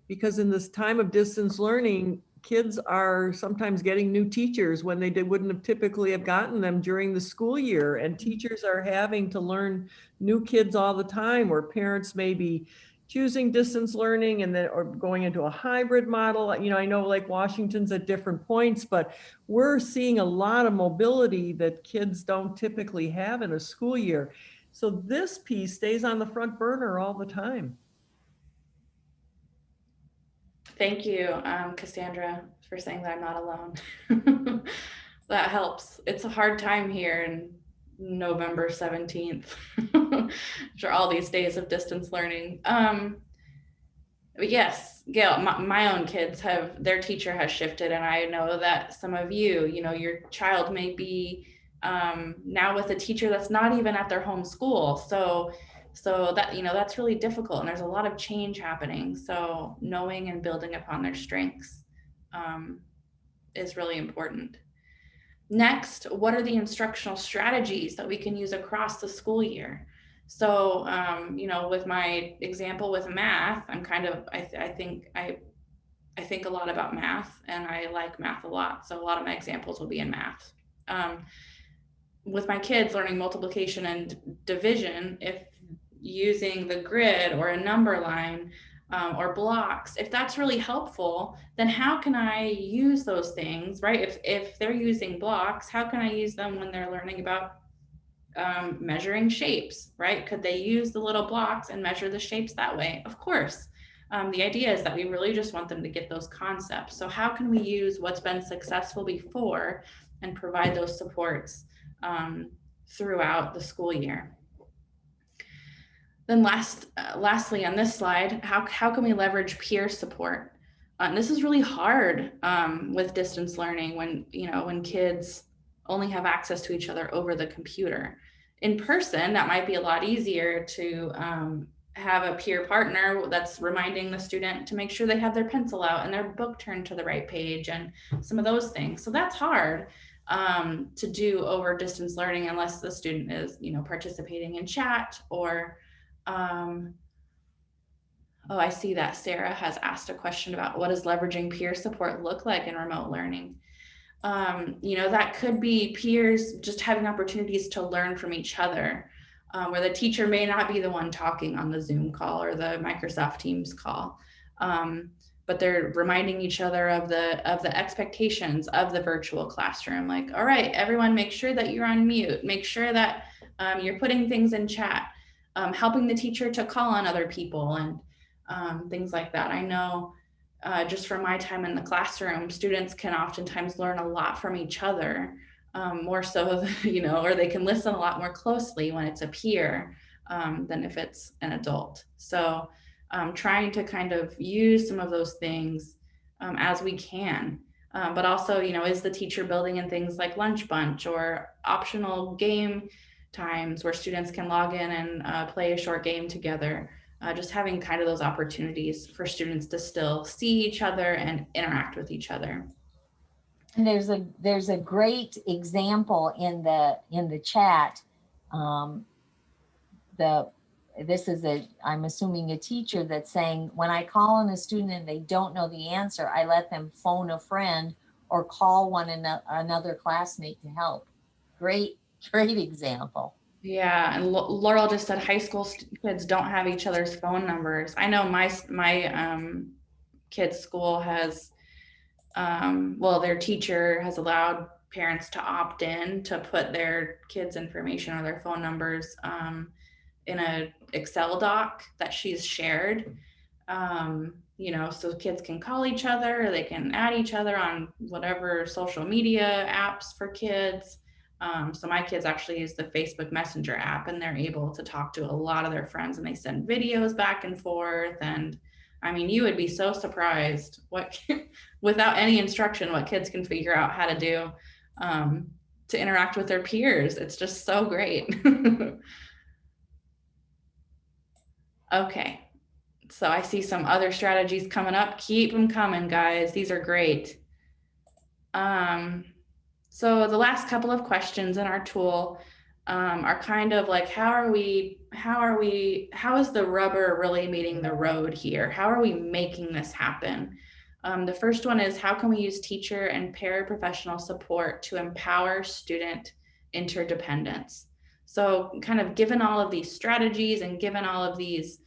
in this time of distance learning, kids are sometimes getting new teachers when they wouldn't have typically have gotten them during the school year. And teachers are having to learn new kids all the time, where parents may be choosing distance learning and then or going into a hybrid model. I know like Washington's at different points, but we're seeing a lot of mobility that kids don't typically have in a school year. So this piece stays on the front burner all the time. Thank you, Cassandra, for saying that I'm not alone. That helps. It's a hard time here in November 17th after all these days of distance learning. But yes, Gail, my own kids their teacher has shifted, and I know that some of your child may be now with a teacher that's not even at their home school. So that, that's really difficult, and there's a lot of change happening. So knowing and building upon their strengths is really important. Next, what are the instructional strategies that we can use across the school year? So, with my example with math, I think a lot about math, and I like math a lot. So a lot of my examples will be in math. With my kids learning multiplication and division, if using the grid or a number line or blocks, if that's really helpful, then how can I use those things, right? If they're using blocks, how can I use them when they're learning about measuring shapes, right? Could they use the little blocks and measure the shapes that way? Of course. The idea is that we really just want them to get those concepts. So how can we use what's been successful before and provide those supports throughout the school year? Then lastly on this slide, how can we leverage peer support? And this is really hard with distance learning when kids only have access to each other over the computer. In person, that might be a lot easier to have a peer partner that's reminding the student to make sure they have their pencil out and their book turned to the right page and some of those things. So that's hard to do over distance learning unless the student is, participating in chat or, oh, I see that Sarah has asked a question about what does leveraging peer support look like in remote learning? That could be peers just having opportunities to learn from each other, where the teacher may not be the one talking on the Zoom call or the Microsoft Teams call, but they're reminding each other of the expectations of the virtual classroom. Like, all right, everyone, make sure that you're on mute. Make sure that you're putting things in chat, helping the teacher to call on other people and things like that. I know. Just from my time in the classroom, students can oftentimes learn a lot from each other, more so, or they can listen a lot more closely when it's a peer than if it's an adult. So trying to kind of use some of those things as we can. But also, is the teacher building in things like lunch bunch or optional game times where students can log in and play a short game together? Just having kind of those opportunities for students to still see each other and interact with each other. And there's a great example in the chat. This is I'm assuming a teacher that's saying, when I call on a student and they don't know the answer, I let them phone a friend or call another classmate to help. Great example. Yeah, and Laurel just said high school kids don't have each other's phone numbers. I know my kid's school has, their teacher has allowed parents to opt in to put their kids' information or their phone numbers in a Excel doc that she's shared. So kids can call each other, or they can add each other on whatever social media apps for kids. So my kids actually use the Facebook Messenger app, and they're able to talk to a lot of their friends, and they send videos back and forth. And I mean, you would be so surprised without any instruction, what kids can figure out how to do to interact with their peers. It's just so great. Okay, so I see some other strategies coming up. Keep them coming, guys. These are great. So the last couple of questions in our tool are kind of like, how is the rubber really meeting the road here? How are we making this happen? The first one is, how can we use teacher and paraprofessional support to empower student interdependence? So kind of given all of these strategies and given all of these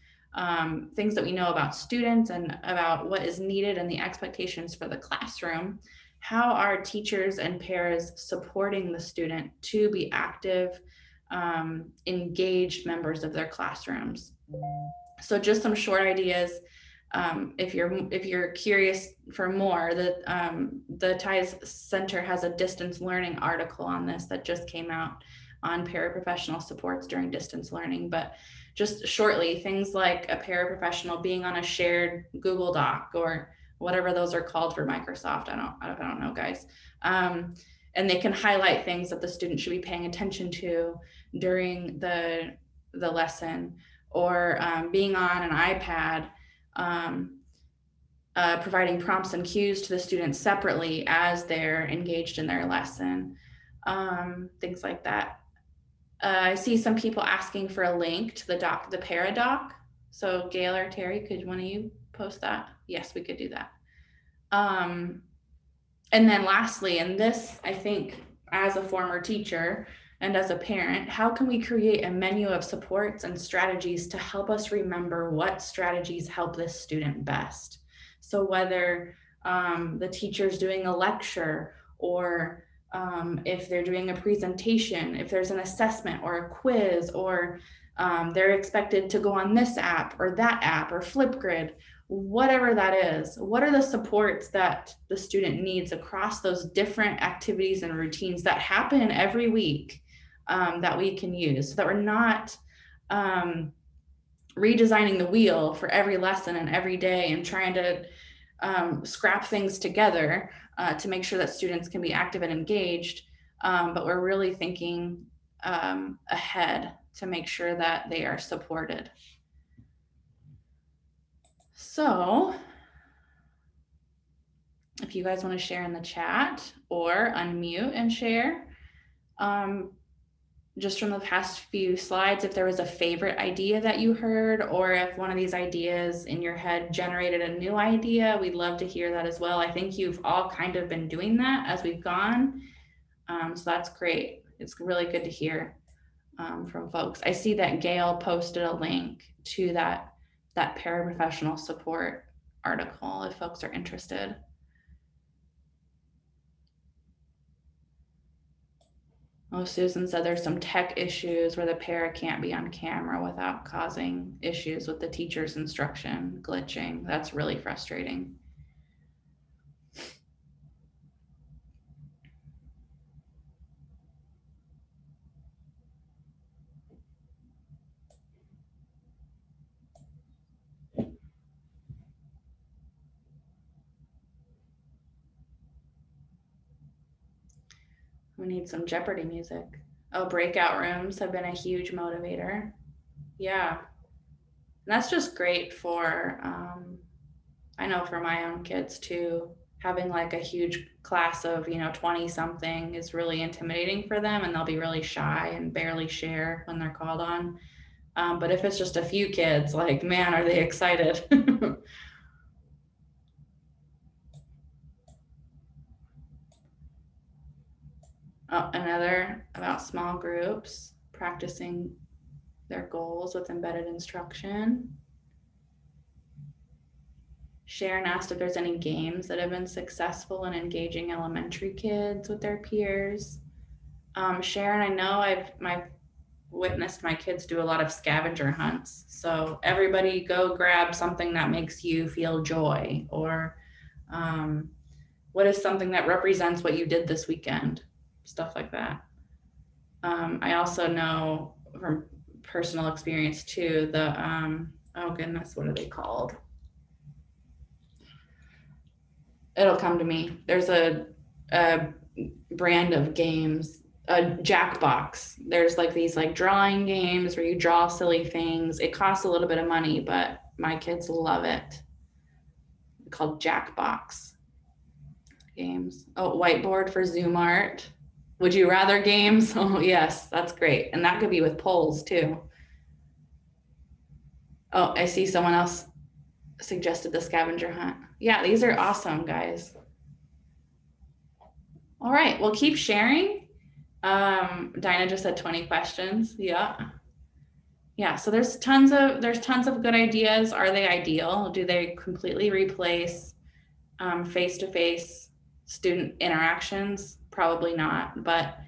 things that we know about students and about what is needed and the expectations for the classroom, how are teachers and paras supporting the student to be active, engaged members of their classrooms? So just some short ideas. If you're curious for more, the TIES Center has a distance learning article on this that just came out on paraprofessional supports during distance learning. But just shortly, things like a paraprofessional being on a shared Google Doc or whatever those are called for Microsoft. I don't know, guys. And they can highlight things that the student should be paying attention to during the lesson, or being on an iPad, providing prompts and cues to the students separately as they're engaged in their lesson, things like that. I see some people asking for a link to the Paradoc. So Gail or Terry, could one of you post that? Yes, we could do that. And then lastly, and this, I think, as a former teacher and as a parent, how can we create a menu of supports and strategies to help us remember what strategies help this student best? So whether the teacher's doing a lecture, or if they're doing a presentation, if there's an assessment or a quiz, or they're expected to go on this app or that app or Flipgrid, whatever that is, what are the supports that the student needs across those different activities and routines that happen every week, that we can use, so that we're not redesigning the wheel for every lesson and every day and trying to scrap things together to make sure that students can be active and engaged, but we're really thinking ahead to make sure that they are supported. So if you guys want to share in the chat or unmute and share, just from the past few slides, if there was a favorite idea that you heard, or if one of these ideas in your head generated a new idea, we'd love to hear that as well. I think you've all kind of been doing that as we've gone. So that's great. It's really good to hear from folks. I see that Gail posted a link to that paraprofessional support article if folks are interested. Oh, Susan said there's some tech issues where the para can't be on camera without causing issues with the teacher's instruction glitching. That's really frustrating. We need some Jeopardy music. Oh, breakout rooms have been a huge motivator. Yeah. And that's just great for, I know for my own kids too, having like a huge class of, 20 something is really intimidating for them, and they'll be really shy and barely share when they're called on. But if it's just a few kids, like, man, are they excited? Oh, another about small groups, practicing their goals with embedded instruction. Sharon asked if there's any games that have been successful in engaging elementary kids with their peers. Sharon, I know I've witnessed my kids do a lot of scavenger hunts. So everybody go grab something that makes you feel joy, or what is something that represents what you did this weekend? Stuff like that. I also know from personal experience too, the, oh goodness, what are they called? It'll come to me. There's a brand of games, a Jackbox. There's like these like drawing games where you draw silly things. It costs a little bit of money, but my kids love it. It's called Jackbox games. Oh, whiteboard for Zoom art. Would you rather games? Oh yes, that's great. And that could be with polls too. Oh, I see someone else suggested the scavenger hunt. Yeah, these are awesome, guys. All right, well, keep sharing. Dinah just said 20 questions. Yeah. So there's tons of good ideas. Are they ideal? Do they completely replace face-to-face student interactions? Probably not, but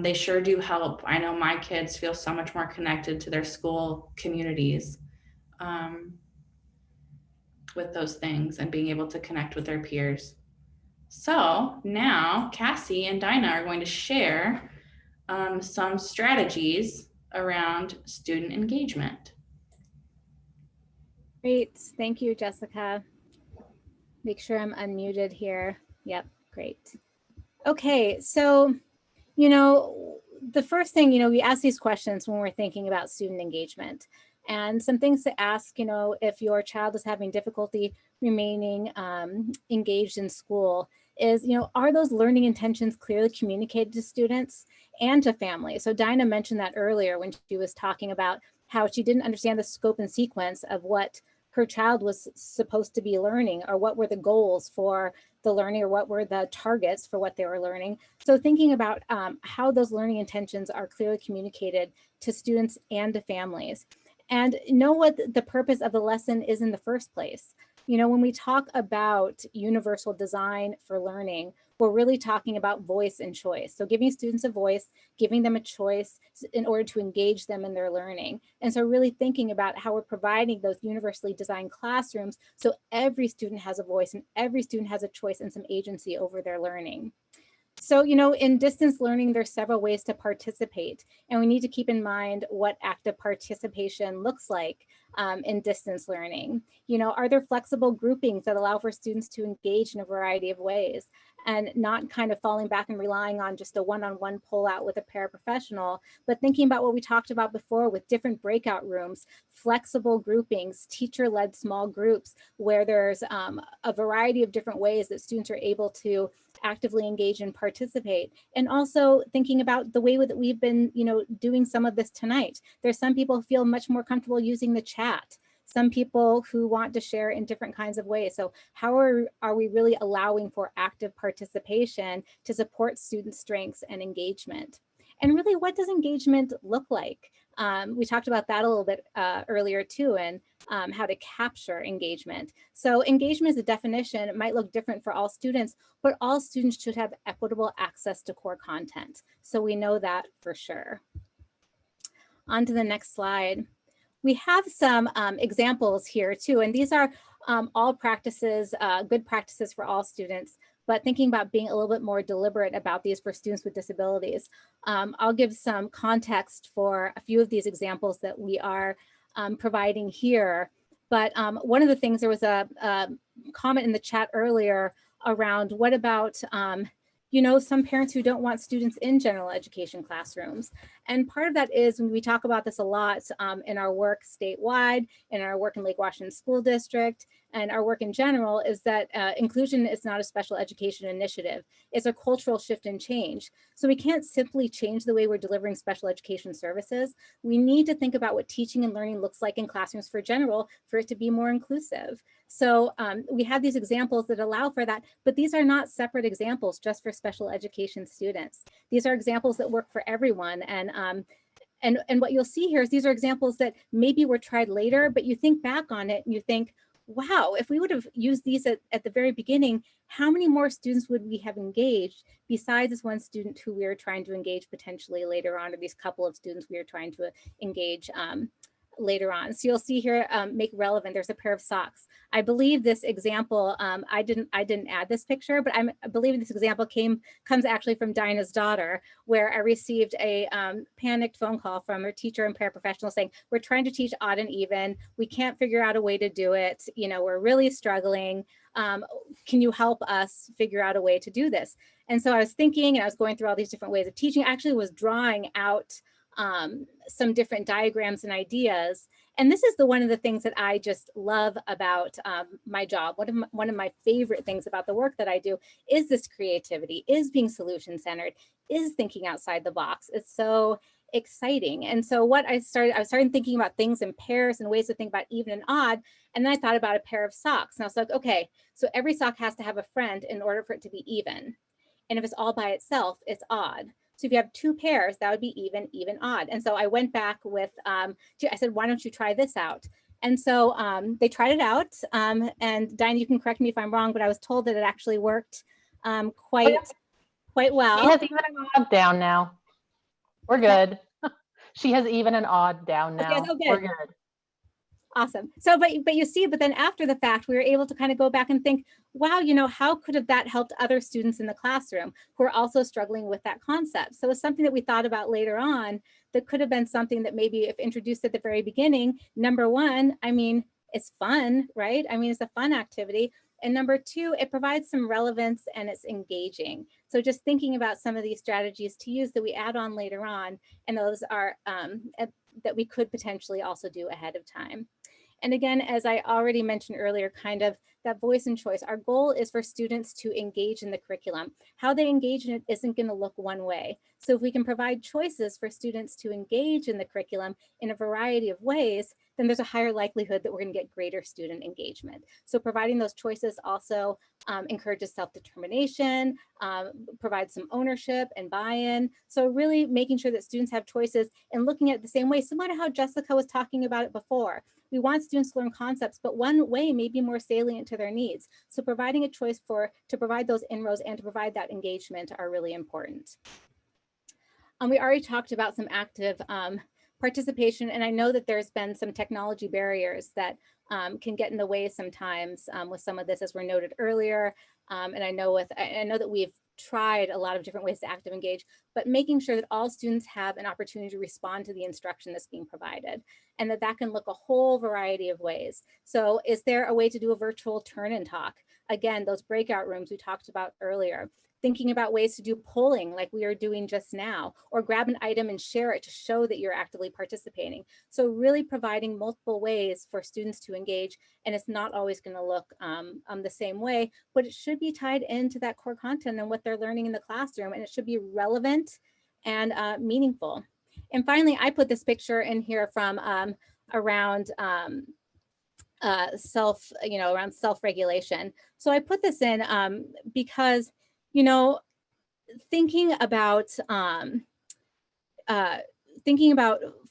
they sure do help. I know my kids feel so much more connected to their school communities with those things and being able to connect with their peers. So now Cassie and Dinah are going to share some strategies around student engagement. Great, thank you, Jessica. Make sure I'm unmuted here. Yep, great. Okay, so, the first thing, we ask these questions when we're thinking about student engagement. And some things to ask, if your child is having difficulty remaining engaged in school is, are those learning intentions clearly communicated to students and to families? So Dinah mentioned that earlier when she was talking about how she didn't understand the scope and sequence of what her child was supposed to be learning, or what were the goals for the learning, or what were the targets for what they were learning. So thinking about how those learning intentions are clearly communicated to students and to families. And know what the purpose of the lesson is in the first place. When we talk about universal design for learning, we're really talking about voice and choice. So giving students a voice, giving them a choice in order to engage them in their learning. And so really thinking about how we're providing those universally designed classrooms so every student has a voice and every student has a choice and some agency over their learning. So, in distance learning, there's several ways to participate, and we need to keep in mind what active participation looks like in distance learning. Are there flexible groupings that allow for students to engage in a variety of ways? and not kind of falling back and relying on just a one-on-one pull-out with a paraprofessional, but thinking about what we talked about before with different breakout rooms, flexible groupings, teacher-led small groups, where there's a variety of different ways that students are able to actively engage and participate. And also thinking about the way that we've been, doing some of this tonight. There's some people who feel much more comfortable using the chat. Some people who want to share in different kinds of ways. So how are we really allowing for active participation to support student strengths and engagement? And really, what does engagement look like? We talked about that a little bit earlier too, and how to capture engagement. So engagement as a definition, it might look different for all students, but all students should have equitable access to core content. So we know that for sure. On to the next slide. We have some examples here too, and these are all practices, good practices for all students, but thinking about being a little bit more deliberate about these for students with disabilities. I'll give some context for a few of these examples that we are providing here. But one of the things, there was a comment in the chat earlier around what about some parents who don't want students in general education classrooms. And part of that is, when we talk about this a lot in our work statewide, in our work in Lake Washington School District, and our work in general, is that inclusion is not a special education initiative. It's a cultural shift and change. So we can't simply change the way we're delivering special education services. We need to think about what teaching and learning looks like in classrooms for general, for it to be more inclusive. So we have these examples that allow for that, but these are not separate examples just for special education students. These are examples that work for everyone. And what you'll see here is these are examples that maybe were tried later, but you think back on it and you think, wow, if we would have used these at the very beginning, how many more students would we have engaged besides this one student who we were trying to engage potentially later on, or these couple of students we were trying to engage later on. So you'll see here, make relevant, there's a pair of socks. I believe this example, I didn't add this picture, but I believe this example comes actually from Dinah's daughter, where I received a panicked phone call from her teacher and paraprofessional saying, we're trying to teach odd and even. We can't figure out a way to do it. We're really struggling. Can you help us figure out a way to do this? And so I was thinking, and I was going through all these different ways of teaching. I actually was drawing out some different diagrams and ideas. And this is one of the things that I just love about my job. One of my favorite things about the work that I do is this creativity, is being solution centered, is thinking outside the box. It's so exciting. And so I started thinking about things in pairs and ways to think about even and odd. And then I thought about a pair of socks. And I was like, okay, so every sock has to have a friend in order for it to be even. And if it's all by itself, it's odd. So if you have two pairs, that would be even, even, odd. And so I went back with, I said, why don't you try this out? And so they tried it out. And Dinah, you can correct me if I'm wrong, but I was told that it actually worked quite well. She has even and odd down now. We're good. She has even and odd down now. Okay, oh, good. We're good. Awesome. So, but you see, but then after the fact, we were able to kind of go back and think, wow, how could have that helped other students in the classroom who are also struggling with that concept? So it's something that we thought about later on that could have been something that maybe if introduced at the very beginning, number one, it's fun, right? It's a fun activity. And number two, it provides some relevance and it's engaging. So just thinking about some of these strategies to use that we add on later on, and those are that we could potentially also do ahead of time. And again, as I already mentioned earlier, kind of that voice and choice, our goal is for students to engage in the curriculum. How they engage in it isn't going to look one way. So if we can provide choices for students to engage in the curriculum in a variety of ways, then there's a higher likelihood that we're going to get greater student engagement. So providing those choices also encourages self-determination, provides some ownership and buy-in. So really making sure that students have choices and looking at it the same way, similar to how Jessica was talking about it before. We want students to learn concepts, but one way may be more salient to their needs. So providing a choice to provide those inroads and to provide that engagement are really important. We already talked about some active participation, and I know that there's been some technology barriers that can get in the way sometimes with some of this, as were noted earlier. And I know that we've tried a lot of different ways to active engage, but making sure that all students have an opportunity to respond to the instruction that's being provided, and that can look a whole variety of ways. So is there a way to do a virtual turn and talk? Again, those breakout rooms we talked about earlier. Thinking about ways to do polling like we are doing just now, or grab an item and share it to show that you're actively participating. So really providing multiple ways for students to engage, and it's not always going to look the same way, but it should be tied into that core content and what they're learning in the classroom, and it should be relevant and meaningful. And finally, I put this picture in here from around self-regulation. So I put this in because, thinking about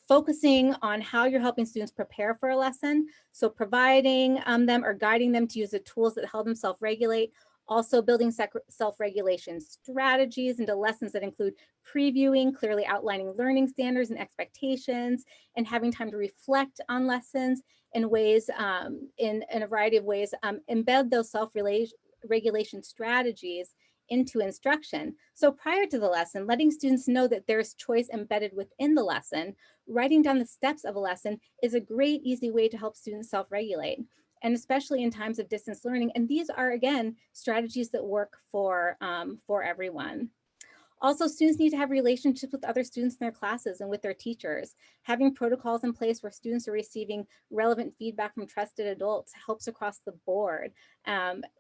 focusing on how you're helping students prepare for a lesson. So providing them or guiding them to use the tools that help them self-regulate. Also building self-regulation strategies into lessons that include previewing, clearly outlining learning standards and expectations, and having time to reflect on lessons in ways, in a variety of ways. Embed those self-regulation strategies into instruction. So prior to the lesson, letting students know that there's choice embedded within the lesson. Writing down the steps of a lesson is a great, easy way to help students self-regulate, and especially in times of distance learning. And these are, again, strategies that work for everyone. Also, students need to have relationships with other students in their classes and with their teachers. Having protocols in place where students are receiving relevant feedback from trusted adults helps across the board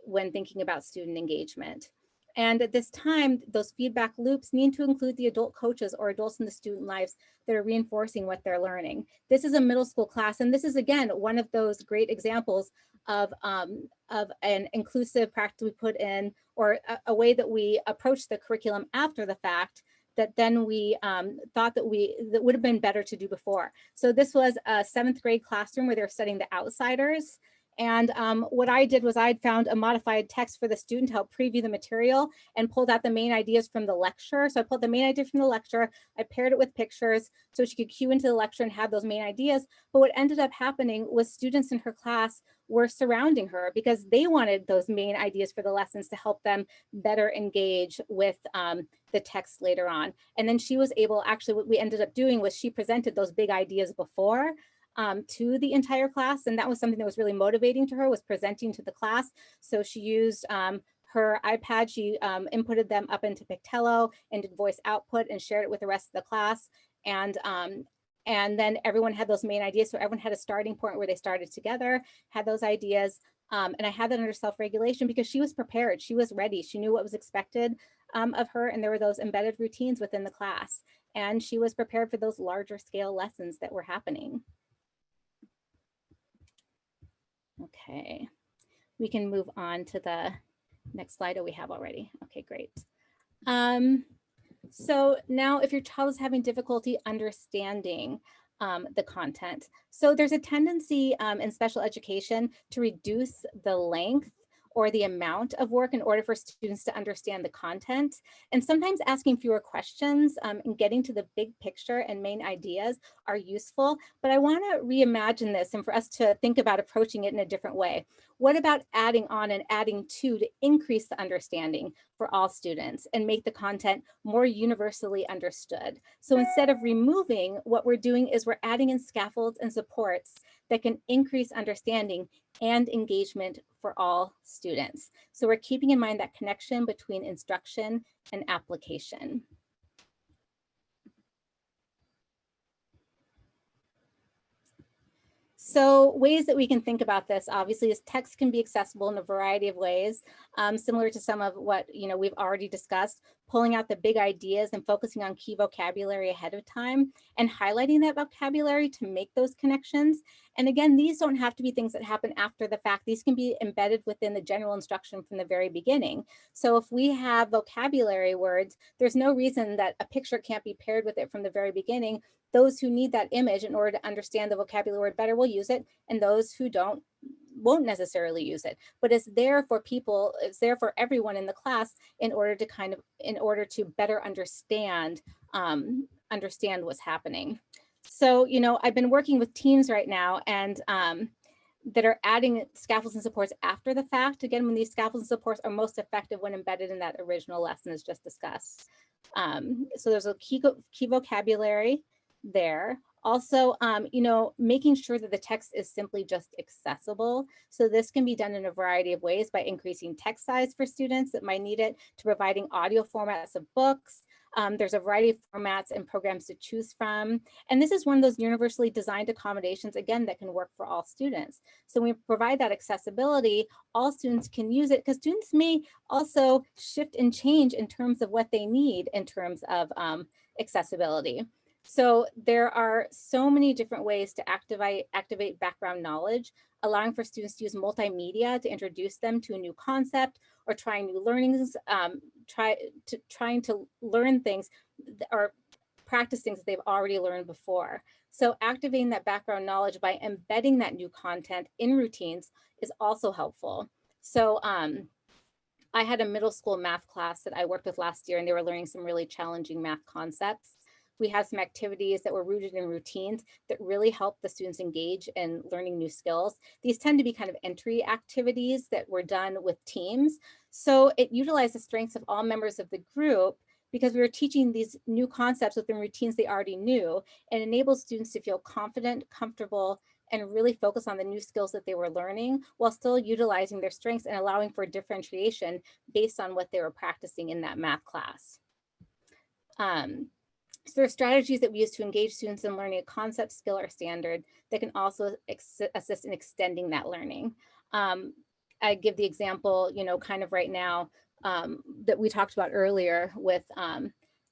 when thinking about student engagement. And at this time, those feedback loops need to include the adult coaches or adults in the student lives that are reinforcing what they're learning. This is a middle school class, and this is, again, one of those great examples of an inclusive practice we put in, or a way that we approach the curriculum after the fact that then we thought that would have been better to do before. So this was a 7th grade classroom where they're studying The Outsiders. And what I did was I'd found a modified text for the student to help preview the material and pulled out the main ideas from the lecture. So I pulled the main idea from the lecture, I paired it with pictures so she could cue into the lecture and have those main ideas. But what ended up happening was students in her class were surrounding her because they wanted those main ideas for the lessons to help them better engage with the text later on. And then she was able, actually what we ended up doing was she presented those big ideas before to the entire class. And that was something that was really motivating to her, was presenting to the class. So she used her iPad, she inputted them up into Pictello and did voice output and shared it with the rest of the class. And then everyone had those main ideas. So everyone had a starting point where they started together, had those ideas. And I had that under self-regulation because she was prepared, she was ready, she knew what was expected of her, and there were those embedded routines within the class. And she was prepared for those larger scale lessons that were happening. Okay, we can move on to the next slide. Oh, we have already. Okay, great. So now if your child is having difficulty understanding the content, so there's a tendency in special education to reduce the length or the amount of work in order for students to understand the content. And sometimes asking fewer questions and getting to the big picture and main ideas are useful, but I wanna reimagine this and for us to think about approaching it in a different way. What about adding on and adding to increase the understanding for all students and make the content more universally understood? So instead of removing, what we're doing is we're adding in scaffolds and supports that can increase understanding and engagement for all students. So we're keeping in mind that connection between instruction and application. So ways that we can think about this, obviously, is text can be accessible in a variety of ways, similar to some of what we've already discussed, pulling out the big ideas and focusing on key vocabulary ahead of time and highlighting that vocabulary to make those connections. And again, these don't have to be things that happen after the fact. These can be embedded within the general instruction from the very beginning. So if we have vocabulary words, there's no reason that a picture can't be paired with it from the very beginning. Those who need that image in order to understand the vocabulary word better will use it, and those who don't won't necessarily use it. But it's there for people, it's there for everyone in the class in order to better understand what's happening. So, I've been working with teams right now, and that are adding scaffolds and supports after the fact. Again, when these scaffolds and supports are most effective when embedded in that original lesson as just discussed. So there's a key vocabulary there. Also, you know, making sure that the text is simply just accessible. So this can be done in a variety of ways by increasing text size for students that might need it, to providing audio formats of books. There's a variety of formats and programs to choose from. And this is one of those universally designed accommodations, again, that can work for all students. So when we provide that accessibility, all students can use it, because students may also shift and change in terms of what they need in terms of accessibility. So there are so many different ways to activate background knowledge, allowing for students to use multimedia to introduce them to a new concept, or trying new learnings, trying to learn things or practice things that they've already learned before. So activating that background knowledge by embedding that new content in routines is also helpful. So I had a middle school math class that I worked with last year, and they were learning some really challenging math concepts. We had some activities that were rooted in routines that really helped the students engage in learning new skills. These tend to be kind of entry activities that were done with teams. So it utilized the strengths of all members of the group, because we were teaching these new concepts within routines they already knew, and enabled students to feel confident, comfortable, and really focus on the new skills that they were learning, while still utilizing their strengths and allowing for differentiation based on what they were practicing in that math class. So there are strategies that we use to engage students in learning a concept, skill, or standard that can also assist in extending that learning. I give the example, you know, kind of right now that we talked about earlier with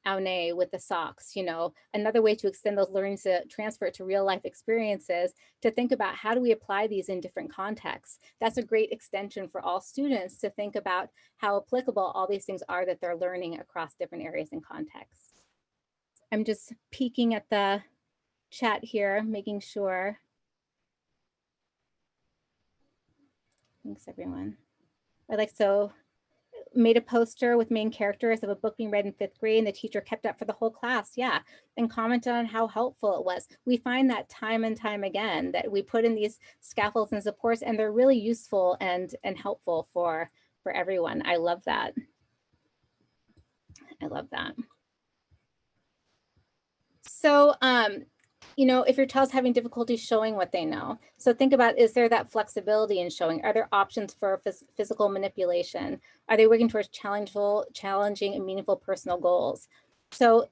Aune with the socks. You know, another way to extend those learnings, to transfer it to real life experiences, to think about how do we apply these in different contexts. That's a great extension for all students to think about how applicable all these things are that they're learning across different areas and contexts. I'm just peeking at the chat here, making sure. Thanks, everyone. Made a poster with main characters of a book being read in 5th grade, and the teacher kept up for the whole class. Yeah, and commented on how helpful it was. We find that time and time again, that we put in these scaffolds and supports, and they're really useful and helpful for everyone. I love that. I love that. So, you know, if your child's having difficulty showing what they know, so think about, is there that flexibility in showing? Are there options for physical manipulation? Are they working towards challenging and meaningful personal goals? So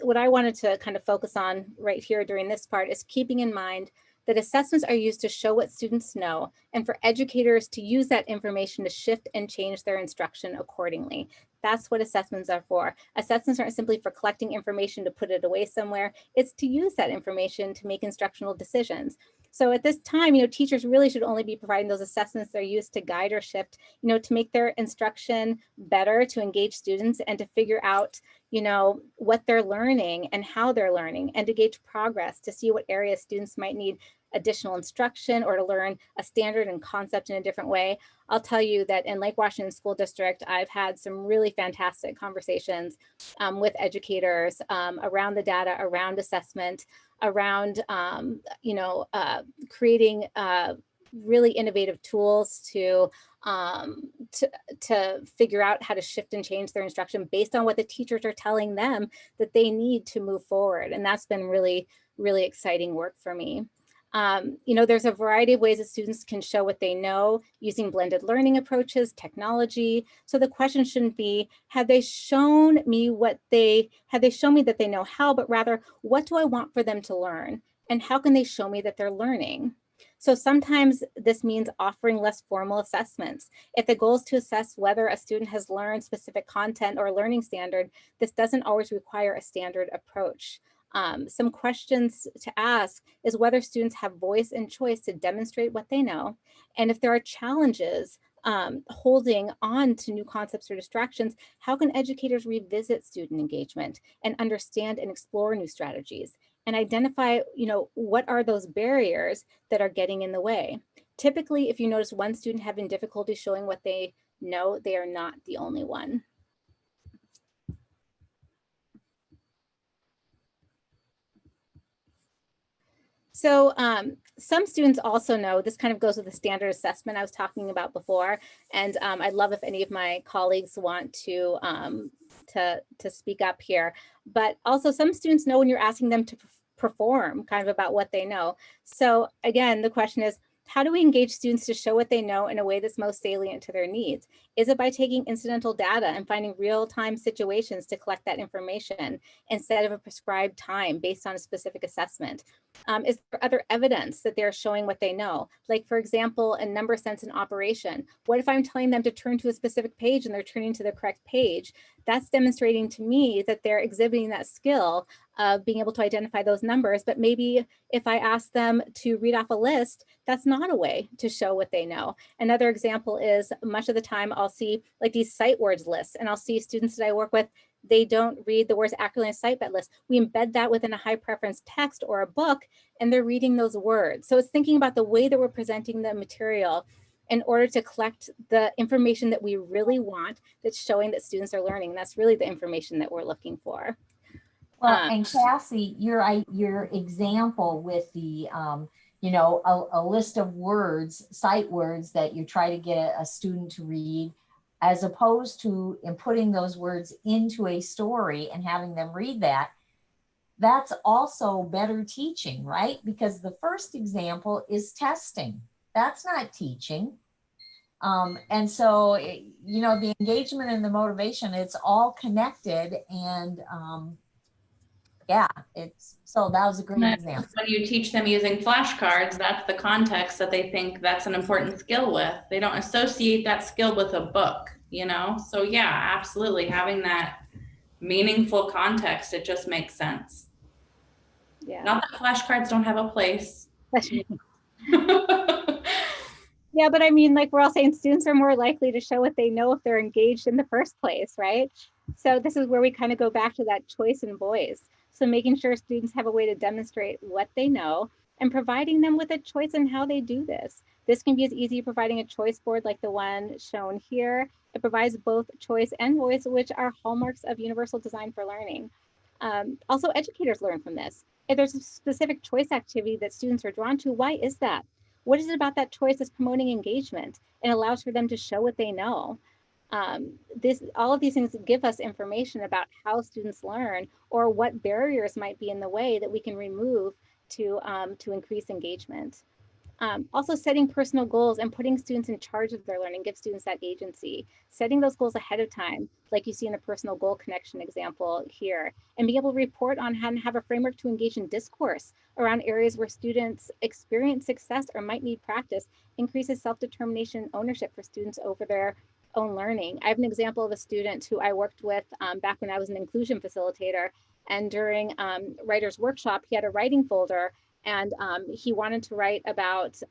what I wanted to kind of focus on right here during this part is keeping in mind that assessments are used to show what students know, and for educators to use that information to shift and change their instruction accordingly. That's what assessments are for. Assessments aren't simply for collecting information to put it away somewhere. It's to use that information to make instructional decisions. So at this time, you know, teachers really should only be providing those assessments that are used to guide or shift, you know, to make their instruction better, to engage students, and to figure out, you know, what they're learning and how they're learning, and to gauge progress, to see what areas students might need additional instruction, or to learn a standard and concept in a different way. I'll tell you that in Lake Washington School District, I've had some really fantastic conversations with educators around the data, around assessment, around you know, creating really innovative tools to figure out how to shift and change their instruction based on what the teachers are telling them that they need to move forward. And that's been really, really exciting work for me. You know, there's a variety of ways that students can show what they know using blended learning approaches, technology. So the question shouldn't be, have they shown me that they know how, but rather, what do I want for them to learn? And how can they show me that they're learning? So sometimes this means offering less formal assessments. If the goal is to assess whether a student has learned specific content or learning standard, this doesn't always require a standard approach. Some questions to ask is whether students have voice and choice to demonstrate what they know, and if there are challenges holding on to new concepts or distractions, how can educators revisit student engagement and understand and explore new strategies, and identify, you know, what are those barriers that are getting in the way? Typically, if you notice one student having difficulty showing what they know, they are not the only one. So some students also know, this kind of goes with the standard assessment I was talking about before, and I'd love if any of my colleagues want to speak up here. But also some students know when you're asking them to perform kind of about what they know. So again, the question is, how do we engage students to show what they know in a way that's most salient to their needs? Is it by taking incidental data and finding real-time situations to collect that information instead of a prescribed time based on a specific assessment? Is there other evidence that they're showing what they know? Like, for example, in number sense in operation, what if I'm telling them to turn to a specific page and they're turning to the correct page? That's demonstrating to me that they're exhibiting that skill of being able to identify those numbers. But maybe if I ask them to read off a list, that's not a way to show what they know. Another example is, much of the time I'll see like these sight words lists, and I'll see students that I work with, they don't read the words accurately in a sight bet list. We embed that within a high preference text or a book, and they're reading those words. So it's thinking about the way that we're presenting the material in order to collect the information that we really want, that's showing that students are learning. And that's really the information that we're looking for. Well, and Cassie, your example with the, you know, a list of words, sight words that you try to get a student to read, as opposed to putting those words into a story and having them read that, that's also better teaching, right? Because the first example is testing. That's not teaching. And so, you know, the engagement and the motivation, it's all connected. And yeah, so that was a great example. When you teach them using flashcards, that's the context that they think that's an important skill with. They don't associate that skill with a book, you know? So yeah, absolutely. Having that meaningful context, it just makes sense. Yeah. Not that flashcards don't have a place. Yeah, but I mean, like we're all saying, students are more likely to show what they know if they're engaged in the first place, right? So this is where we kind of go back to that choice and voice. So making sure students have a way to demonstrate what they know and providing them with a choice in how they do this. This can be as easy as providing a choice board like the one shown here. It provides both choice and voice, which are hallmarks of universal design for learning. Also, educators learn from this. If there's a specific choice activity that students are drawn to, why is that? What is it about that choice that's promoting engagement and allows for them to show what they know? All of these things give us information about how students learn or what barriers might be in the way that we can remove to increase engagement. Also, setting personal goals and putting students in charge of their learning gives students that agency. Setting those goals ahead of time, like you see in the personal goal connection example here, and be able to report on how to have a framework to engage in discourse around areas where students experience success or might need practice, increases self-determination and ownership for students over their own learning. I have an example of a student who I worked with back when I was an inclusion facilitator, and during writer's workshop, he had a writing folder, and he wanted to write about,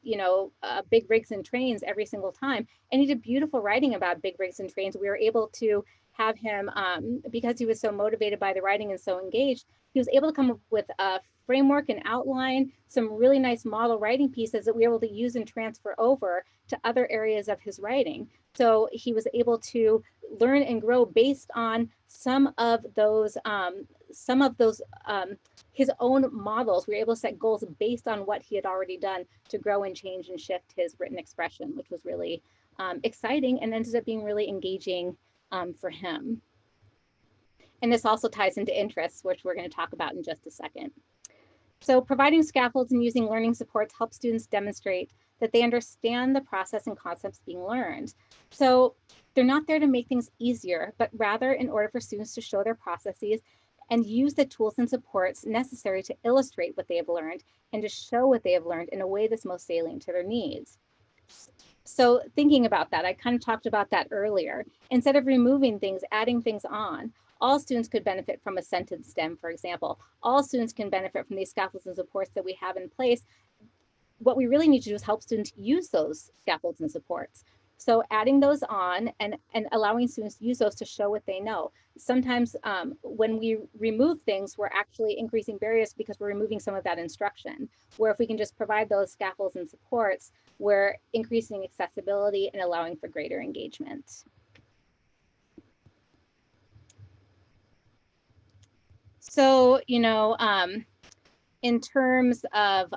you know, big rigs and trains every single time. And he did beautiful writing about big rigs and trains. We were able to have him, because he was so motivated by the writing and so engaged, he was able to come up with a framework and outline, some really nice model writing pieces that we were able to use and transfer over to other areas of his writing. So he was able to learn and grow based on some of those his own models. We were able to set goals based on what he had already done to grow and change and shift his written expression, which was really exciting and ended up being really engaging for him. And this also ties into interests, which we're going to talk about in just a second. So providing scaffolds and using learning supports help students demonstrate that they understand the process and concepts being learned. So they're not there to make things easier, but rather in order for students to show their processes and use the tools and supports necessary to illustrate what they have learned and to show what they have learned in a way that's most salient to their needs. So thinking about that, I kind of talked about that earlier. Instead of removing things, adding things on. All students could benefit from a sentence stem, for example. All students can benefit from these scaffolds and supports that we have in place. What we really need to do is help students use those scaffolds and supports. So adding those on and allowing students to use those to show what they know. Sometimes when we remove things, we're actually increasing barriers because we're removing some of that instruction. Where if we can just provide those scaffolds and supports, we're increasing accessibility and allowing for greater engagement. So, you know, in terms of,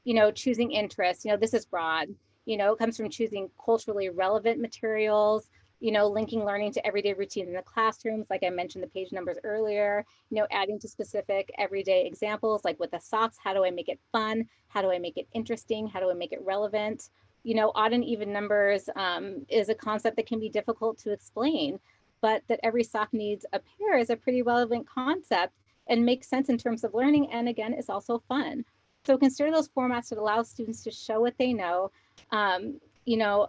you know, choosing interests, you know, this is broad, you know, it comes from choosing culturally relevant materials, you know, linking learning to everyday routines in the classrooms, like I mentioned the page numbers earlier, you know, adding to specific everyday examples, like with the socks, how do I make it fun? How do I make it interesting? How do I make it relevant? You know, odd and even numbers is a concept that can be difficult to explain, but that every sock needs a pair is a pretty relevant concept and makes sense in terms of learning. And again, it's also fun. So consider those formats that allow students to show what they know, you know,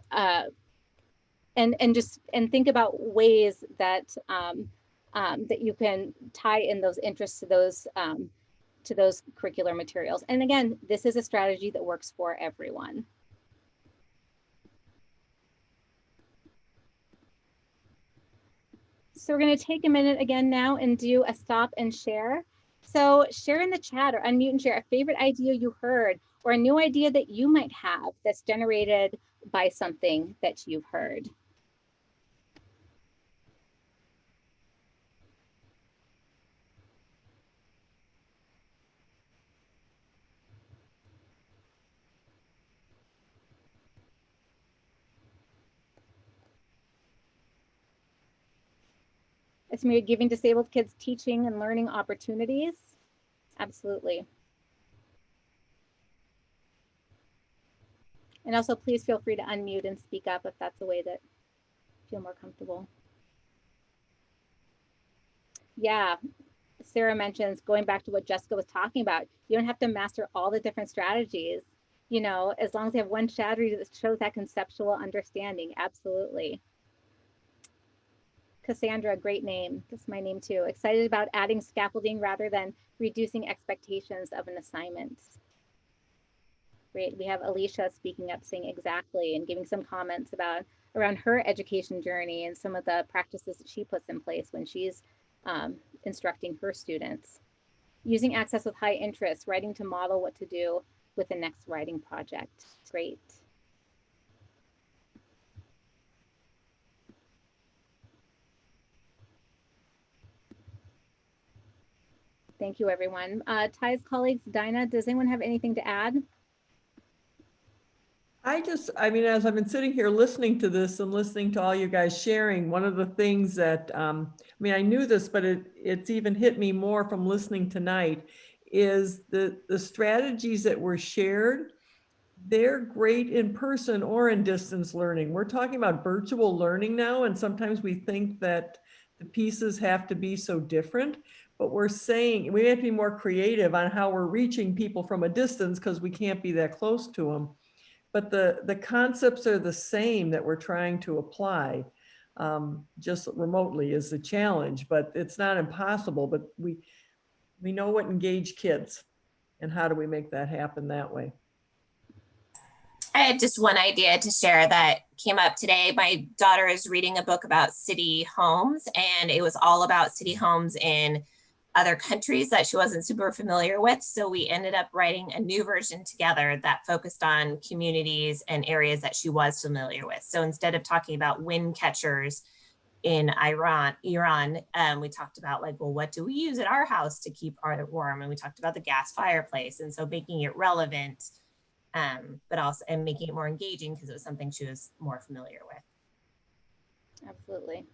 and think about ways that that you can tie in those interests to those curricular materials. And again, this is a strategy that works for everyone. So we're going to take a minute again now and do a stop and share. So share in the chat or unmute and share a favorite idea you heard or a new idea that you might have that's generated by something that you've heard. It's maybe giving disabled kids teaching and learning opportunities. Absolutely. And also please feel free to unmute and speak up if that's a way that you feel more comfortable. Yeah, Sarah mentions going back to what Jessica was talking about. You don't have to master all the different strategies, you know, as long as you have one strategy that shows that conceptual understanding. Absolutely. Cassandra, great name. That's my name too. Excited about adding scaffolding rather than reducing expectations of an assignment. Great. We have Alicia speaking up, saying exactly, and giving some comments about around her education journey and some of the practices that she puts in place when she's instructing her students. Using access with high interest, writing to model what to do with the next writing project. Great. Thank you, everyone. Ty's colleagues, Dinah, does anyone have anything to add? I mean, as I've been sitting here listening to this and listening to all you guys sharing, one of the things that, I mean, I knew this, but it's even hit me more from listening tonight is the strategies that were shared. They're great in person or in distance learning. We're talking about virtual learning now, and sometimes we think that the pieces have to be so different, but we're saying we have to be more creative on how we're reaching people from a distance because we can't be that close to them. But the concepts are the same that we're trying to apply. Just remotely is the challenge, but it's not impossible. But we know what engaged kids, and how do we make that happen that way? I had just one idea to share that came up today. My daughter is reading a book about city homes, and it was all about city homes in other countries that she wasn't super familiar with. So we ended up writing a new version together that focused on communities and areas that she was familiar with. So instead of talking about wind catchers in Iran, we talked about like, well, what do we use at our house to keep our warm? And we talked about the gas fireplace. And so making it relevant, but also and making it more engaging because it was something she was more familiar with. Absolutely.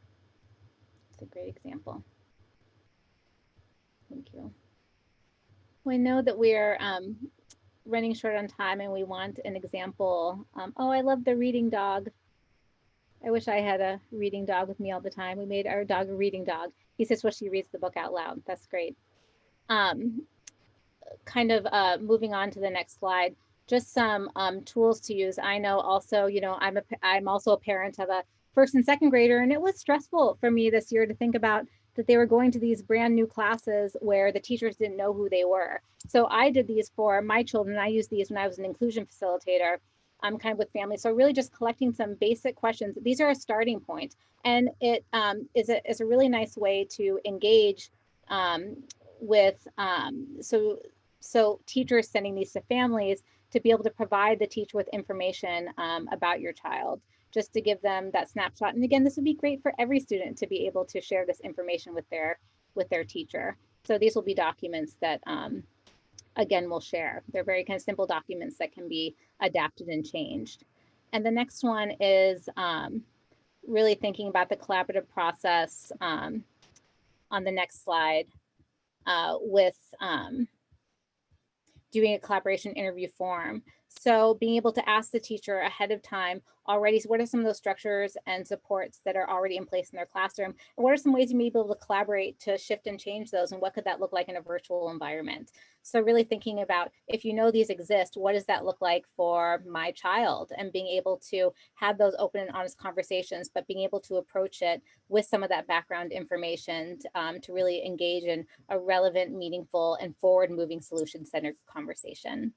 It's a great example. Thank you. We know that we're running short on time and we want an example. Oh, I love the reading dog. I wish I had a reading dog with me all the time. We made our dog a reading dog. He says, well, she reads the book out loud. That's great. Kind of moving on to the next slide, just some tools to use. I know also, you know, I'm also a parent of a first and second grader, and it was stressful for me this year to think about that they were going to these brand new classes where the teachers didn't know who they were. So I did these for my children. I used these when I was an inclusion facilitator, kind of with families. So really just collecting some basic questions. These are a starting point, and it is a really nice way to engage with so teachers sending these to families to be able to provide the teacher with information about your child, just to give them that snapshot. And again, this would be great for every student to be able to share this information with their teacher. So these will be documents that, again, we'll share. They're very kind of simple documents that can be adapted and changed. And the next one is really thinking about the collaborative process on the next slide with doing a collaboration interview form. So being able to ask the teacher ahead of time already, what are some of those structures and supports that are already in place in their classroom? And what are some ways you may be able to collaborate to shift and change those? And what could that look like in a virtual environment? So really thinking about, if you know these exist, what does that look like for my child? And being able to have those open and honest conversations, but being able to approach it with some of that background information to really engage in a relevant, meaningful, and forward-moving solution-centered conversation.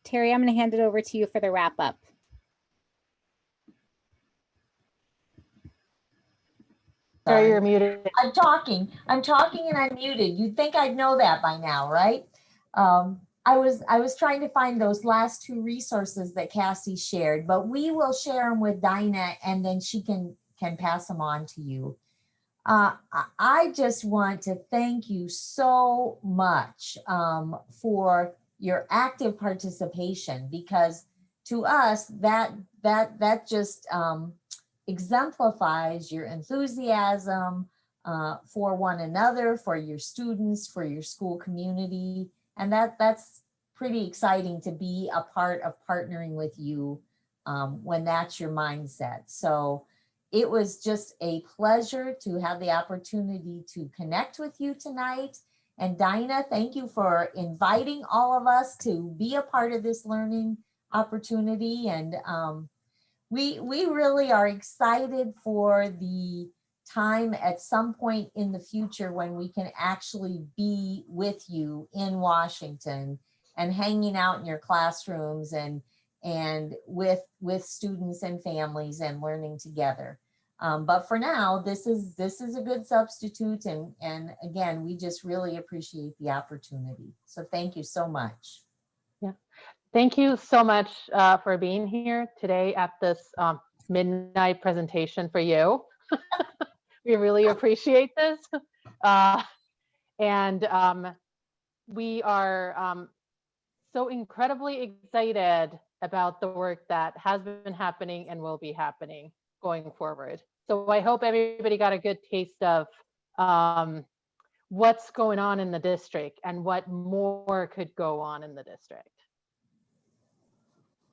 Terry, I'm going to hand it over to you for the wrap up. Terry, you're muted. I'm talking and I'm muted. You'd think I'd know that by now, right? I was trying to find those last two resources that Cassie shared, but we will share them with Dinah and then she can pass them on to you. I just want to thank you so much for your active participation, because to us that just exemplifies your enthusiasm for one another, for your students, for your school community, and that's pretty exciting to be a part of partnering with you when that's your mindset. So it was just a pleasure to have the opportunity to connect with you tonight. And Dinah, thank you for inviting all of us to be a part of this learning opportunity. And we really are excited for the time at some point in the future when we can actually be with you in Washington and hanging out in your classrooms and with students and families and learning together. But for now, this is a good substitute. And again, we just really appreciate the opportunity. So thank you so much. Yeah. Thank you so much for being here today at this midnight presentation for you. We really appreciate this. We are so incredibly excited about the work that has been happening and will be happening going forward. So I hope everybody got a good taste of what's going on in the district and what more could go on in the district.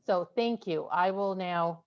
So thank you. I will now